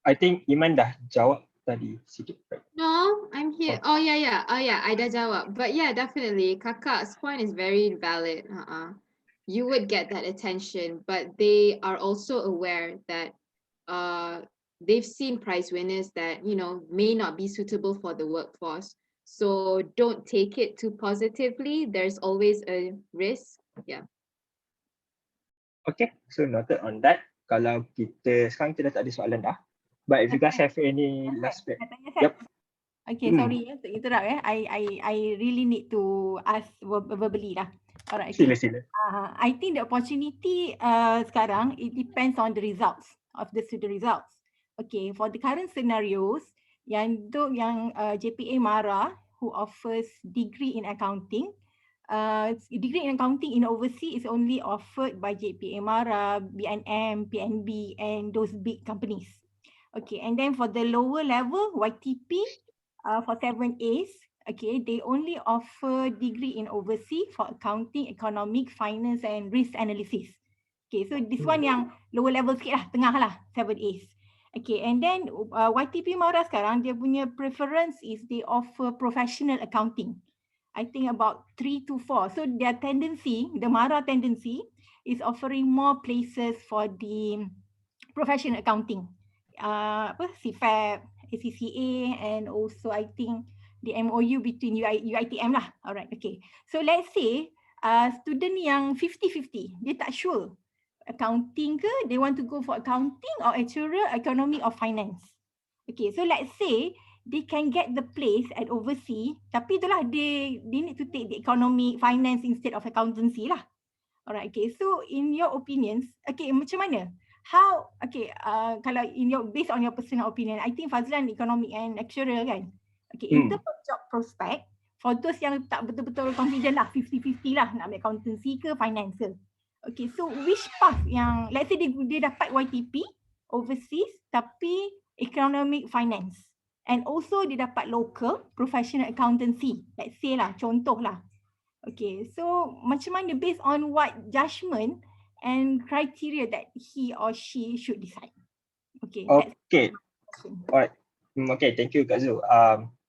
I think Iman dah jawab tadi sikit. Right? No, I'm here. Oh yeah. I dah jawab. But yeah, definitely. Kakak's point is very valid. You would get that attention, but they are also aware that they've seen prize winners that, you know, may not be suitable for the workforce. So don't take it too positively. There's always a risk. Yeah. Okay, so noted on that. Kalau kita sekarang kita dah tak ada soalan dah. But if you guys have any last bit. Yep. Okay, sorry to interrupt. I really need to ask verbally lah. Alright. Okay. Sila. I think the opportunity sekarang it depends on the results of the student results. Okay, for the current scenarios, yang JPA Mara who offers degree in accounting, degree in accounting in overseas is only offered by JPA Mara, BNM, PNB, and those big companies. Okay, and then for the lower level, YTP, for 7As, okay, they only offer degree in overseas for accounting, economic, finance, and risk analysis. Okay, so this one yang lower level sikit lah, tengah lah, 7As. Okay, and then YTP Mara sekarang, dia punya preference is they offer professional accounting. I think about 3 to 4. So their tendency, the Mara tendency, is offering more places for the professional accounting. CFAP, ACCA, and also I think the MOU between UiTM lah. Alright, okay. So let's say student yang 50-50, dia tak sure accounting ke, they want to go for accounting or actuarial, economic or finance. Okay, so let's say they can get the place at overseas, tapi itulah they need to take the economic, finance instead of accountancy lah. Alright, okay. So in your opinions, okay, macam mana? How, okay, kalau based on your personal opinion, I think Fazlan economic and actuarial kan? Okay, in terms of job prospect, for those yang tak betul-betul confident lah, 50-50 lah, nak ambil accountancy ke finance ke. Okay, so which path yang, let's say dia dapat YTP overseas, tapi economic finance. And also dia dapat local professional accountancy. Let's say lah, contoh lah. Okay, so macam mana based on what judgment and criteria that he or she should decide? Okay. Okay. Alright. Okay, thank you Kak Zul.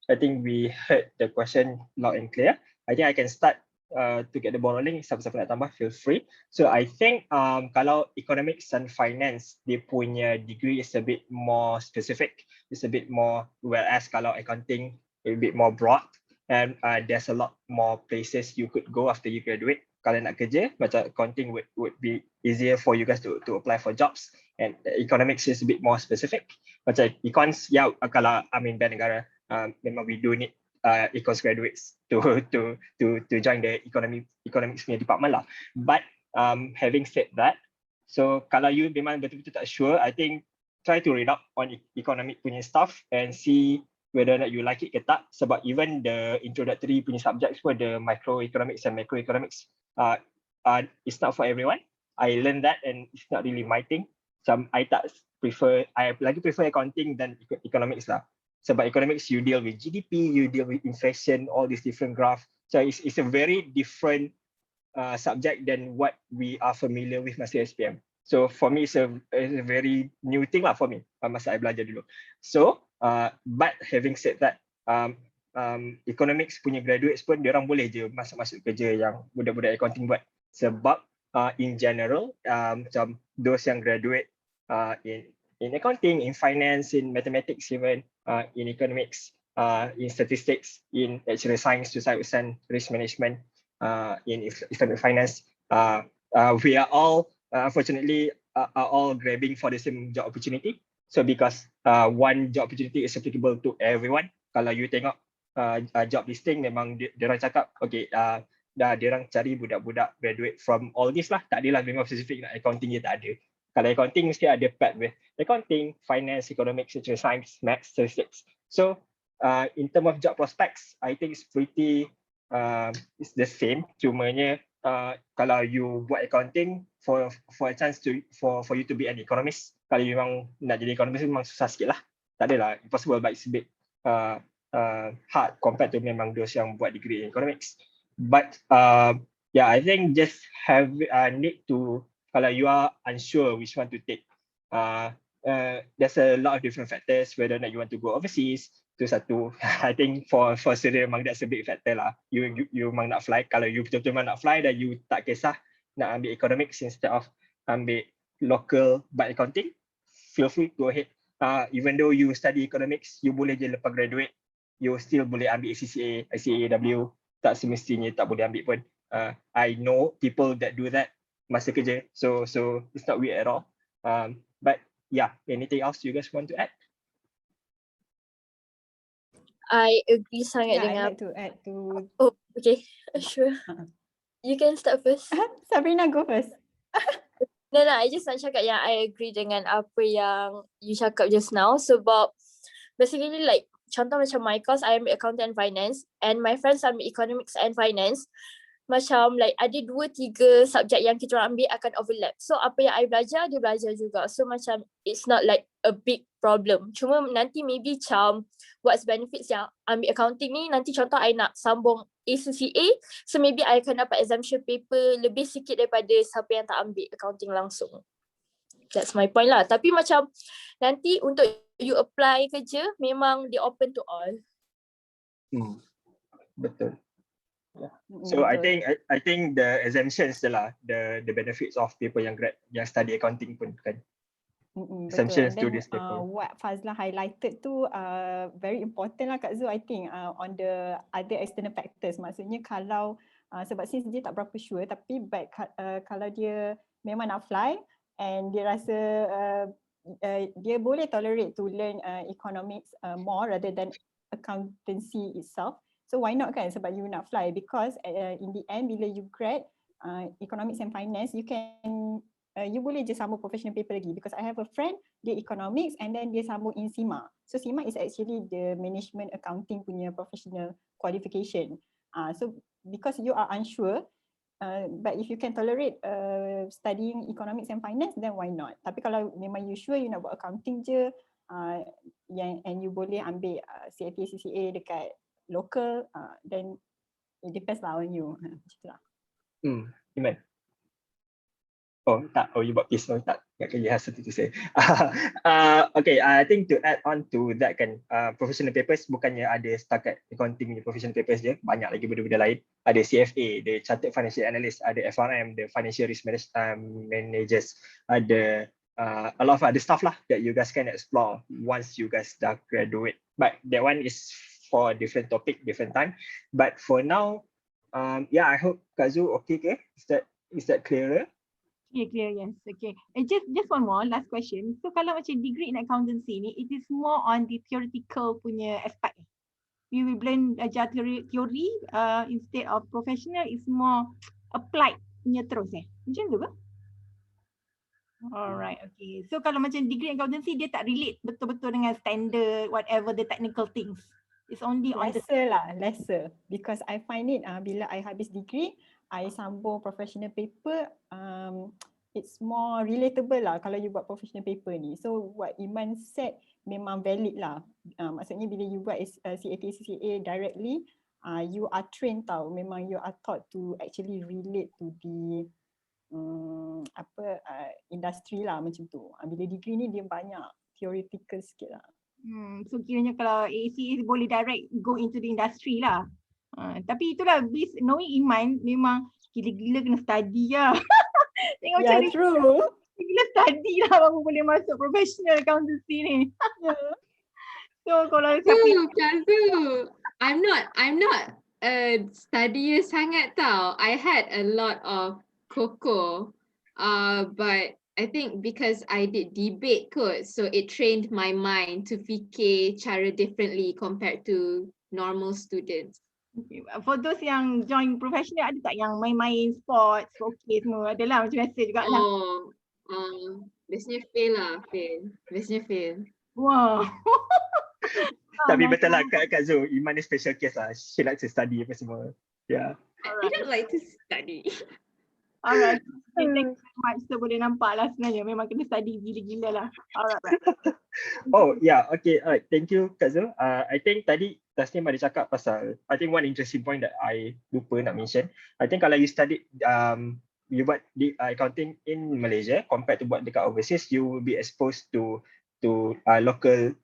I think we heard the question loud and clear. I think I can start to get the ball rolling. Siapa-siapa nak tambah, feel free. So I think kalau economics and finance, dia punya degree is a bit more specific. It's a bit more, whereas kalau accounting, a bit more broad. And there's a lot more places you could go after you graduate. Kalau nak kerja, macam accounting would be easier for you guys to apply for jobs. And economics is a bit more specific. Macam econs, ya, kalau bank negara, memang we do need econs graduates to join the economics punya department lah. But having said that, so kalau you memang betul-betul tak sure, I think try to read up on economic punya stuff and see whether or not you like it ke tak, sebab even the introductory punya subjects pun ada microeconomics and macroeconomics. It's not for everyone. I learned that and it's not really my thing. I lagi prefer accounting than economics lah. Sebab economics you deal with GDP, you deal with inflation, all these different graphs. So it's a very different subject than what we are familiar with masa SPM. So for me it's a very new thing lah for me masa I belajar dulu. So but having said that, economics punya graduates pun diorang boleh je masuk kerja yang budak-budak accounting buat. Sebab in general macam those yang graduate in accounting, in finance, in mathematics, even in economics, in statistics, in actual science, society and risk management, in Islamic finance, we are all unfortunately are all grabbing for the same job opportunity. So because one job opportunity is applicable to everyone. Kalau you tengok job listing, memang diorang cakap okay, diorang cari budak-budak graduate from all this lah. Tak adalah memang spesifik nak accounting je, tak ada. Kalau accounting mesti ada path with accounting, finance, economics, social science, maths, statistics. So in terms of job prospects, I think it's pretty it's the same. Cumanya kalau you buat accounting for a chance to for you to be an economist, kalau you memang nak jadi economist memang susah sikit lah. Tak adalah impossible, but it's a bit hard compared to memang those yang buat degree in economics. But yeah, I think just have need to, kalau you are unsure which one to take, there's a lot of different factors, whether or not you want to go overseas. Itu satu. I think for student memang that's a big factor lah. You memang nak fly. Kalau you betul-betul memang nak fly dan you tak kisah nak ambil economics instead of ambil local but accounting, feel free, go ahead. Even though you study economics, you boleh je lepas graduate, you still boleh ambil ACCA, ICAW. Tak semestinya tak boleh ambil pun. I know people that do that masa kerja, so it's not weird at all. But yeah, anything else you guys want to add? I agree sangat dengan. I'd like to add to. Oh, okay, sure. You can start first. Sabrina, go first. No, I just nak cakap yang I agree dengan apa yang you cakap just now. Sebab basically like contoh macam my course, I ambil accounting and finance, and my friends ambil economics and finance. Macam like ada 2-3 subjek yang kita orang ambil akan overlap. So apa yang I belajar, dia belajar juga. So macam it's not like a big problem. Cuma nanti maybe macam what's benefits yang ambil accounting ni, nanti contoh I nak sambung ACCA, so maybe I akan dapat exemption paper lebih sikit daripada siapa yang tak ambil accounting langsung. That's my point lah. Tapi macam nanti untuk you apply kerja, memang dia open to all. Betul. Yeah. So I think the exemptions lah, the benefits of people yang study accounting pun kan. Exemptions to this paper. What Fazla highlighted tu very important lah Kak Zu, I think on the other external factors. Maksudnya kalau sebab since dia tak berapa sure, tapi kalau dia memang nak fly and dia rasa dia boleh tolerate to learn economics more rather than accountancy itself. So why not kan, sebab you nak fly, because in the end bila you grad economics and finance, you can you boleh je sambung professional paper lagi, because I have a friend dia economics and then dia sambung in SIMA. So SIMA is actually the management accounting punya professional qualification. So because you are unsure, but if you can tolerate studying economics and finance, then why not? Tapi kalau memang you sure you nak buat accounting je, and you boleh ambil CAT CCA dekat local, then it depends lah on you. Iman. Oh tak, you buat peace, tak. You have something to say. Okay, I think to add on to that kan, professional papers bukannya ada setakat accounting punya professional papers je, banyak lagi benda-benda lain. Ada CFA, ada Chartered Financial Analyst, ada FRM, the Financial Risk Managers, ada a lot of other stuff lah that you guys can explore once you guys dah graduate. But that one is for a different topic, different time. But for now, yeah, I hope Kak Zu okay ke? Is that clearer? Yeah, clear, yes. Okay. And just one more last question. So kalau macam degree in accountancy ni, it is more on the theoretical punya aspect. We will blend ajar theory instead of professional, is more applied punya terus Macam tu ke? Alright, okay. So kalau macam degree accountancy dia tak relate betul-betul dengan standard whatever the technical things. It's only on the Lesser because I find it bila I habis degree, I sambung professional paper, it's more relatable lah kalau you buat professional paper ni. So what Iman said memang valid lah. Maksudnya bila you buat CAT-ACCA directly, you are trained tau, memang you are taught to actually relate to the industri lah macam tu. Bila degree ni dia banyak theoretical sikit lah. so kiranya kalau ACA boleh direct go into the industry lah. Tapi itulah based knowing Iman memang gila-gila kena study lah. Tengok macam ni, True. gila study lah baru boleh masuk professional accountancy ni. So kalau siapa Kazu, I'm not a studier sangat tau. I had a lot of koko, but I think because I did debate kot, so it trained my mind to fikir cara differently compared to normal students. okay, for those yang join professional ada tak yang main-main sports, okay semua adalah macam biasa jugalah. Biasanya fail lah, Biasanya fail. Wow. Tapi betul lah Kak Zo, Iman ni special case lah. She likes to study apa semua. Yeah. I don't like to study. Alright. Okay, thank you very much. So boleh nampak lah sebenarnya memang kena study gila-gila lah. Alright. Oh yeah, okay. Alright, thank you Kak Zo. I think tadi Tasnim ada cakap pasal, I think one interesting point that I lupa nak mention. I think kalau you study, you buat accounting in Malaysia compared to buat dekat overseas, you will be exposed to local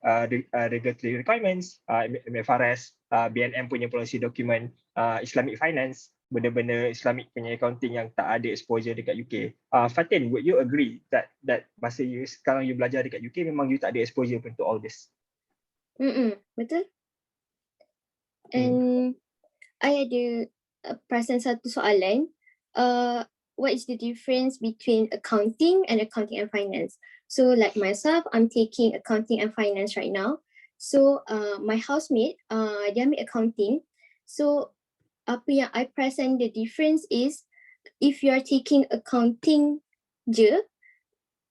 regulatory requirements, MFRS, BNM punya policy document, Islamic finance, benda-benda Islamic punya accounting yang tak ada exposure dekat UK. Fatin, would you agree that masa sekarang you belajar dekat UK memang you tak ada exposure pun to all this? Betul. And I ada perasan satu soalan. What is the difference between accounting and finance? So like myself, I'm taking accounting and finance right now. So my housemate, dia ambil accounting. So apa yang I perasan the difference is, if you are taking accounting je,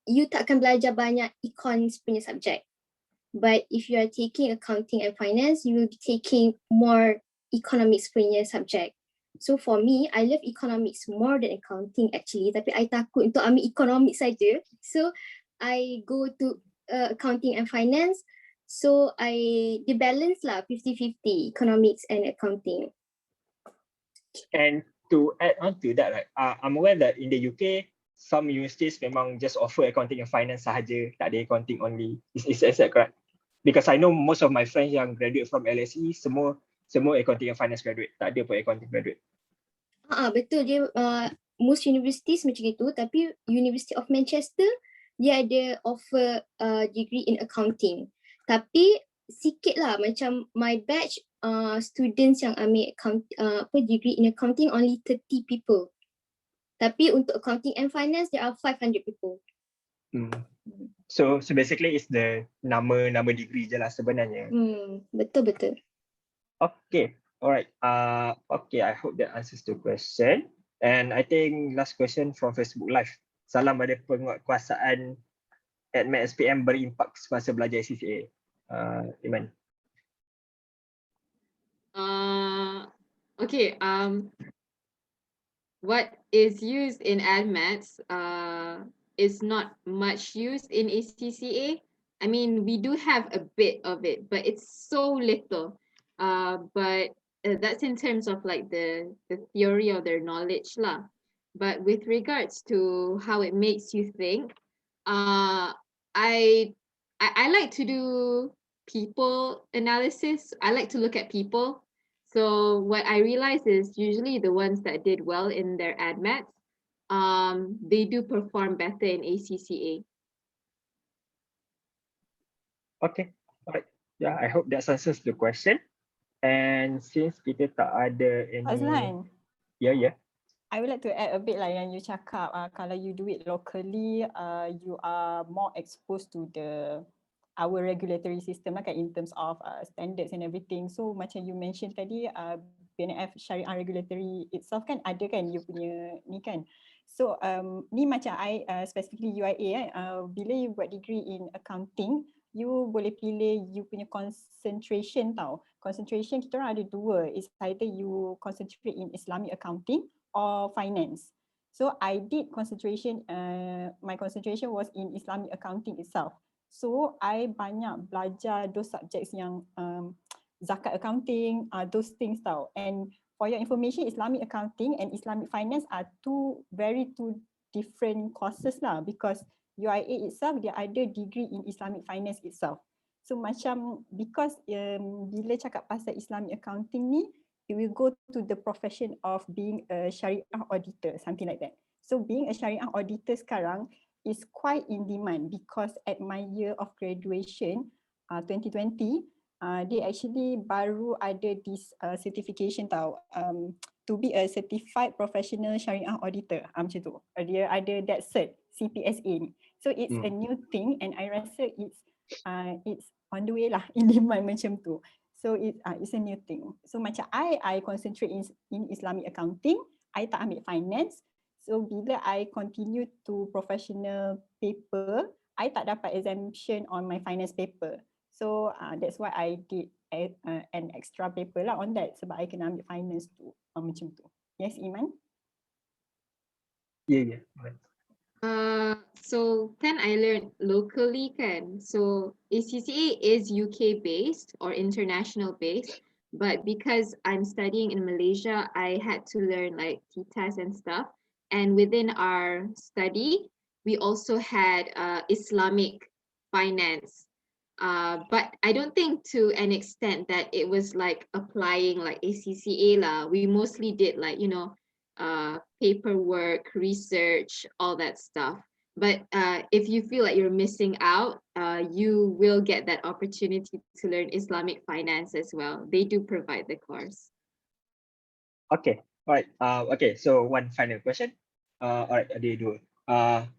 you tak akan belajar banyak econs punya subject. But if you are taking accounting and finance, you will be taking more economics punya subject. So for me, I love economics more than accounting actually. Tapi I takut untuk ambil economics saja. So I go to accounting and finance. So I balance lah 50-50 economics and accounting. And to add on to that, right, I'm aware that in the UK, some universities memang just offer accounting and finance sahaja, tak ada accounting only. Is that correct? Because I know most of my friends yang graduate from LSE, semua accounting and finance graduate, tak ada pun accounting graduate. Betul, dia most universities macam itu, tapi University of Manchester dia ada offer degree in accounting. Tapi sikit lah, macam my batch students yang ambil degree in accounting only 30 people. Tapi untuk accounting and finance there are 500 people. So basically it's the nama degree je lah sebenarnya. Betul. Okay, alright. Okay, I hope that answers the question. And I think last question from Facebook Live. Salam ada penguatkuasaan ADMAT SPM berimpak semasa belajar CCA. Iman. Okay. What is used in ADMATs is not much used in ACCA. I mean, we do have a bit of it, but it's so little. But that's in terms of like the theory of their knowledge lah. But with regards to how it makes you think, I like to do people analysis. I like to look at people. So what I realized is usually the ones that did well in their ADMATs, they do perform better in ACCA. Okay, alright. Yeah, I hope that answers the question. And since kita tak ada any... Azlan, Yeah. I would like to add a bit lah yang you cakap, kalau you do it locally, you are more exposed to our regulatory system lah kan, in terms of standards and everything. So macam you mention tadi, BNF Syariah Regulatory itself kan ada kan you punya ni kan. So ni macam specifically UIA bila you buat degree in accounting, you boleh pilih you punya concentration tau. Concentration kita orang ada dua. It's either you concentrate in Islamic accounting or finance. So I did concentration, my concentration was in Islamic accounting itself. So I banyak belajar those subjects yang zakat accounting, those things tau. And for your information, Islamic accounting and Islamic finance are two different courses lah, because UIA itself dia ada degree in Islamic finance itself. So macam because bila cakap pasal Islamic accounting ni, it will go to the profession of being a Sharia auditor, something like that. So being a Sharia auditor sekarang is quite in demand, because at my year of graduation 2020, they actually baru ada this certification tau, to be a certified professional Sharia auditor, macam tu. Dia ada that cert, CPSA ni. So it's a new thing, and I rasa it's on the way lah, in demand macam tu. So it's a new thing. So macam I concentrate in Islamic accounting, I tak ambil finance. So bila I continue to professional paper, I tak dapat exemption on my finance paper. So that's why I did an extra paper lah on that, sebab I kena ambil finance tu, macam tu. Yes, Iman? Yeah. So can I learn locally kan? So ACCA is UK based or international based, but because I'm studying in Malaysia, I had to learn like TTAS and stuff. And within our study, we also had Islamic finance. But I don't think to an extent that it was like applying like ACCA lah. We mostly did like, you know, paperwork, research, all that stuff. But if you feel like you're missing out, you will get that opportunity to learn Islamic finance as well. They do provide the course. Okay, alright. Okay, so one final question. Alright, ada dua.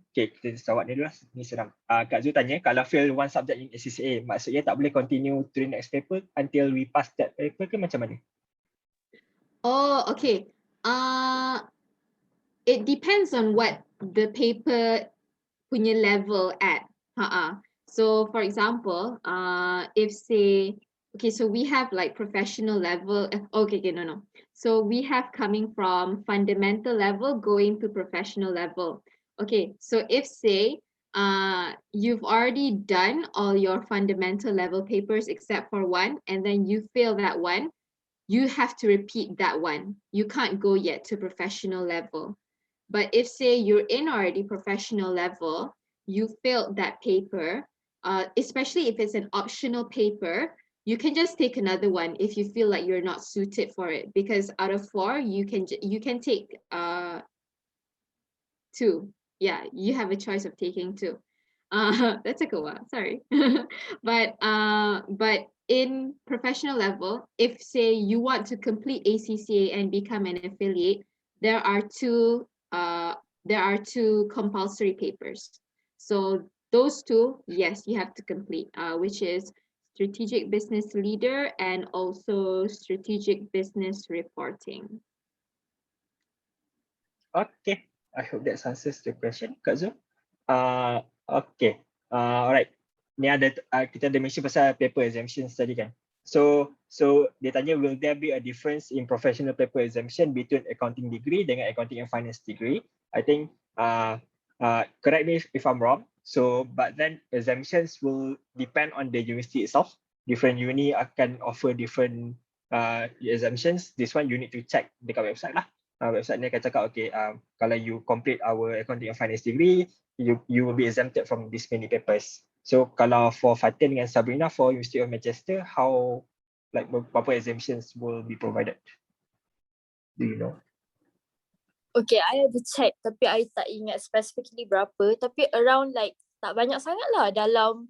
Okay, kita jawab ni dulu lah. Ni senang. Kak Zul tanya, kalau fail one subject in ACCA, maksudnya tak boleh continue to the next paper until we pass that paper ke macam mana? Oh, okay. It depends on what the paper punya level at. So for example, if say, okay, so we have like professional level. Okay, no. So we have coming from fundamental level going to professional level. Okay, so if say you've already done all your fundamental level papers except for one, and then you fail that one, you have to repeat that one. You can't go yet to professional level. But if say you're in already professional level, you failed that paper, especially if it's an optional paper, you can just take another one if you feel like you're not suited for it, because out of 4 you can take 2. Yeah, you have a choice of taking 2. That took a while, sorry. But in professional level, if say you want to complete ACCA and become an affiliate, there are two compulsory papers. So those 2, yes, you have to complete, which is strategic business leader and also strategic business reporting. Okay, I hope that answers the question, Kak Zul. Okay, alright. Ni ada kita ada mention pasal paper exemptions tadi kan. So dia tanya, will there be a difference in professional paper exemption between accounting degree dengan accounting and finance degree? I think correct me if I'm wrong. So but then exemptions will depend on the university itself. Different uni akan offer different exemptions. This one you need to check dekat website lah. Website ni akan cakap, okay, kalau you complete our accounting and finance degree, you will be exempted from this many papers. So kalau for Fatin dengan Sabrina for University of Manchester, how, like, berapa exemptions will be provided? Do you know? Okay, I ada check tapi I tak ingat specifically berapa, tapi around like tak banyak sangat lah, dalam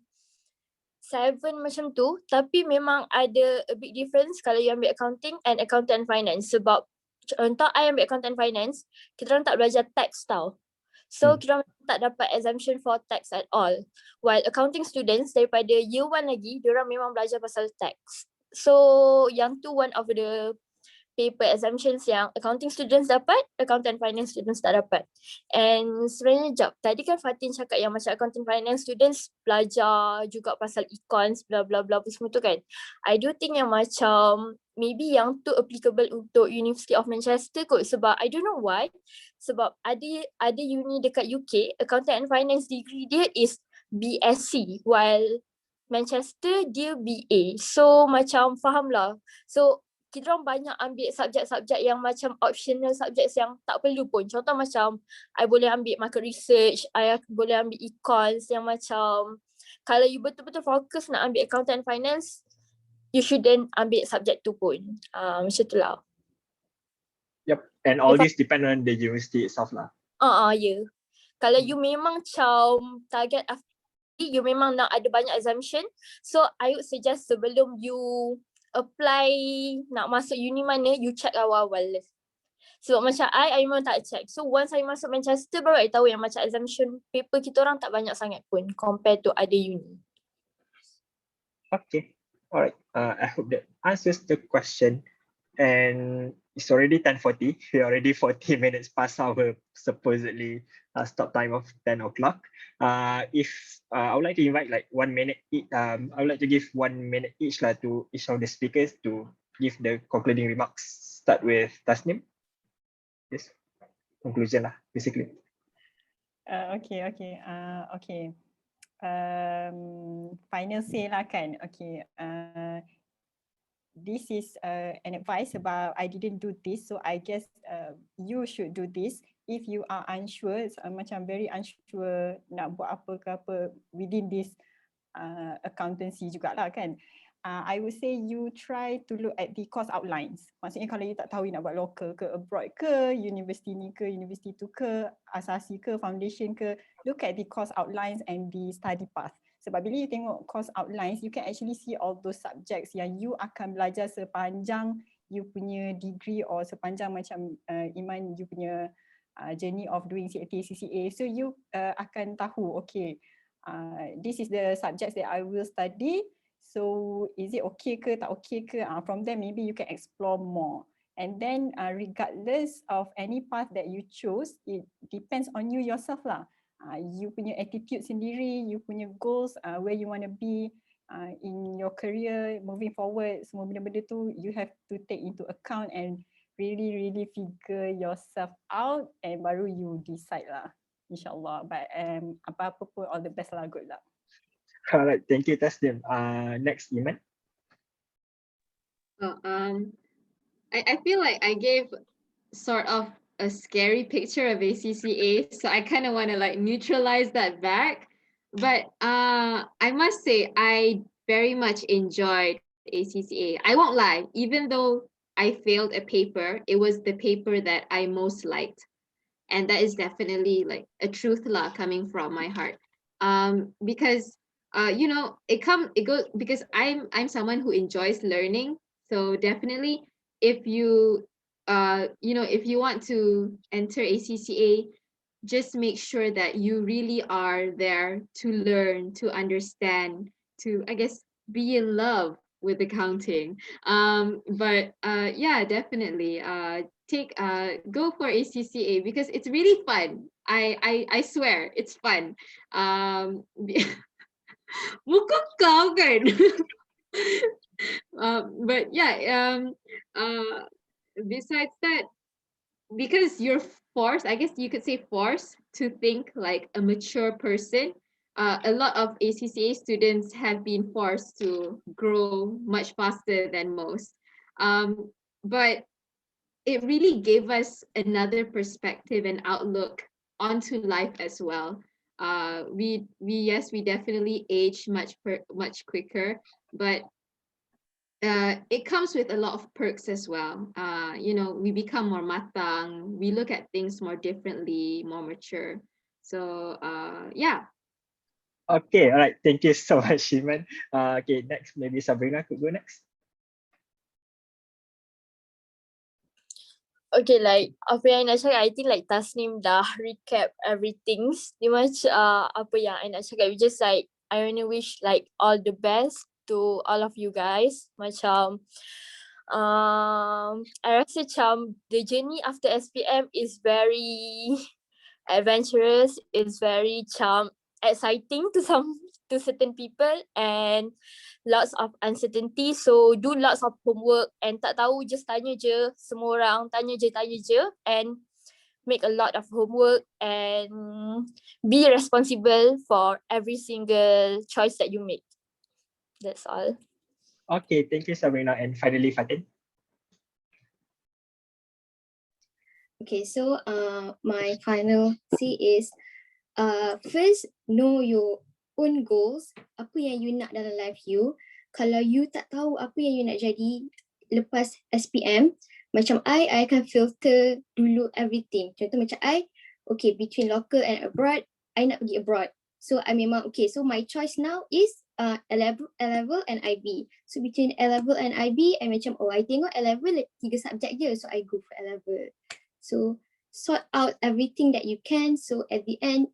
7 macam tu. Tapi memang ada a big difference kalau you ambil accounting and finance, sebab contoh I ambil accounting and finance, kita orang tak belajar tax tau. So kita orang tak dapat exemption for tax at all. While accounting students daripada year 1 lagi, diorang memang belajar pasal tax. So yang tu one of the paper exemptions yang accounting students dapat, accounting finance students tak dapat. And sebenarnya tadi kan Fatin cakap yang macam accounting finance students belajar juga pasal econs, bla bla bla semua tu kan. I do think yang macam maybe yang tu applicable untuk University of Manchester kot, sebab I don't know why. Sebab ada uni dekat UK, accounting and finance degree dia is BSc, while Manchester dia BA. So macam faham lah. So kita orang banyak ambil subjek-subjek yang macam optional subjects yang tak perlu pun. Contoh macam I boleh ambil market research, I boleh ambil econs yang macam kalau you betul-betul fokus nak ambil accounting and finance, you shouldn't ambil subjek tu pun. Macam tu lah. Yep, and all this depend on the university itself lah. Yeah. Kalau you memang macam target after you memang nak ada banyak exemption, so I would suggest sebelum you apply nak masuk uni mana, you check awal-awal. Sebab macam I memang tak check. So once I masuk Manchester baru I tahu yang macam exemption paper kita orang tak banyak sangat pun compare to other uni. Okay, alright. I hope that answers the question. And it's already 10:40. We're already 40 minutes past our supposedly stop time of 10 o'clock. If I would like to invite like 1 minute, I would like to give 1 minute each to each of the speakers to give the concluding remarks. Start with Tasnim. Yes, conclusion lah, basically. Okay. Final say lah kan. Okay. This is an advice about I didn't do this, so I guess you should do this. If you are unsure, macam very unsure nak buat apa ke apa within this accountancy jugalah kan. I would say you try to look at the course outlines. Maksudnya kalau you tak tahu nak buat local ke abroad ke, university ni ke, university tu ke, asasi ke, foundation ke, look at the course outlines and the study path. Sebab bila you tengok course outlines, you can actually see all those subjects yang you akan belajar sepanjang you punya degree or sepanjang macam Iman you punya journey of doing CAT-ACCA. So you akan tahu, okay, this is the subjects that I will study. So is it okay ke, tak okay ke? From there maybe you can explore more. And then regardless of any path that you choose, it depends on you yourself lah. You punya attitude sendiri, you punya goals, where you want to be in your career moving forward, semua benda-benda tu you have to take into account and really figure yourself out and baru you decide lah, insyaAllah. But apa-apa pun all the best lah, good luck. Alright, thank you Tasnim. Next, Iman. I feel like I gave sort of a scary picture of ACCA, so I kind of want to like neutralize that back. But I must say I very much enjoyed ACCA. I won't lie, even though I failed a paper, it was the paper that I most liked, and that is definitely like a truth lah coming from my heart. Because you know, it goes because I'm someone who enjoys learning, so definitely if you you know, if you want to enter ACCA, just make sure that you really are there to learn, to understand, to, I guess, be in love with accounting. But yeah, definitely go for ACCA because it's really fun. I swear it's fun. Muka kau kan. But yeah, besides that, because you're forced, I guess you could say forced to think like a mature person. A lot of ACCA students have been forced to grow much faster than most. But it really gave us another perspective and outlook onto life as well. We definitely age much quicker, but it comes with a lot of perks as well. You know, we become more matang, we look at things more differently, more mature. So yeah. Okay, all right. Thank you so much, Iman. Okay, next, maybe Sabrina could go next. Okay, like apa yang nak cakap, I think like Tasnim dah recap everything. Dia macam apa yang I nak cakap, just like I want to wish like all the best to all of you guys. Macam I rasa macam the journey after SPM is very adventurous, it's very exciting to certain people, and lots of uncertainty, so do lots of homework, and tak tahu just tanya je semua orang, tanya je, and make a lot of homework and be responsible for every single choice that you make. That's all. Okay, thank you Sabrina, and finally Fatin. Okay, so my final C is first, know your own goals. Apa yang you nak dalam life you. Kalau you tak tahu apa yang you nak jadi lepas SPM, macam I akan filter dulu everything. Contoh macam okay, between local and abroad, I nak pergi abroad. So I memang, okay, so my choice now is A-level and IB. So between A-level and IB, I macam, I tengok A-level 3 subjek je, so I go for A-level. So sort out everything that you can, so at the end,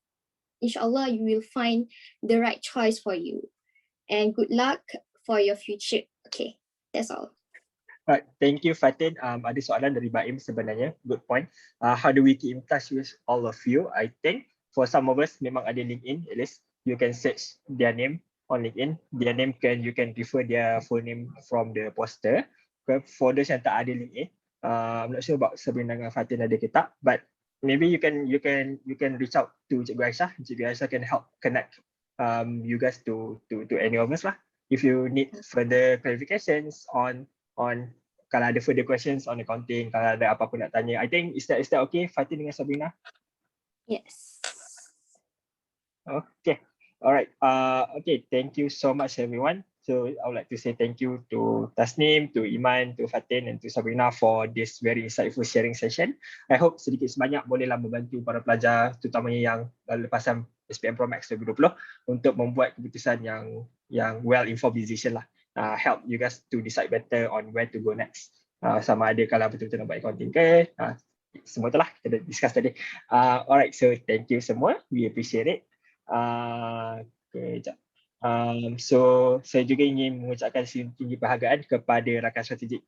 inshallah, you will find the right choice for you. And good luck for your future. Okay, that's all. Right, thank you Fatin. Ada soalan dari Baim sebenarnya. Good point. How do we keep in touch with all of you? I think for some of us memang ada LinkedIn. At least you can search their name on LinkedIn. Their name you can refer their full name from the poster. For those yang tak ada LinkedIn, I'm not sure about Sabrina dengan Fatin ada ke tak, but maybe you can reach out to Cikgu Aisyah. Cikgu Aisyah can help connect you guys to any of us lah. If you need further clarifications on kalau ada further questions on accounting, kalau ada apa-apa nak tanya, I think is that okay Fatin dengan Sabrina? Yes. Okay, alright. Okay, thank you so much everyone. So I would like to say thank you to Tasnim, to Iman, to Fatin, and to Sabrina for this very insightful sharing session. I hope sedikit sebanyak bolehlah membantu para pelajar, terutamanya yang lepasan SPM Pro Max 2020 untuk membuat keputusan yang well-informed decision lah. Help you guys to decide better on where to go next. Sama ada kalau betul-betul nak buat accounting ke, semua itulah kita discuss tadi. Alright, so thank you semua. We appreciate it. Okay, sekejap. So saya juga ingin mengucapkan tinggi penghargaan kepada rakan strategik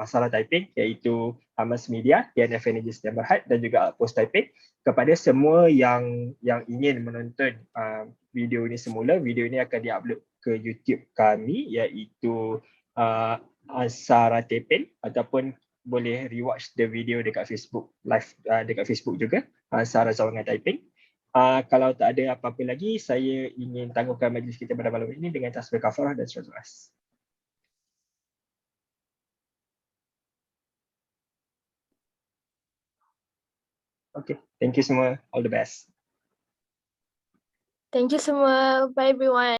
ANSARA Typing, iaitu Amas Media, TNF Energy Sdn Bhd, dan juga Post Typing. Kepada semua yang ingin menonton video ini semula, video ini akan diupload ke YouTube kami, iaitu ANSARA Typing, ataupun boleh rewatch the video dekat Facebook live, dekat Facebook juga, ANSARA Sawangan Typing. Kalau tak ada apa-apa lagi, saya ingin tangguhkan majlis kita pada malam ini dengan tasbih kafarah dan surah As. Okay, thank you semua. All the best. Thank you semua. Bye everyone.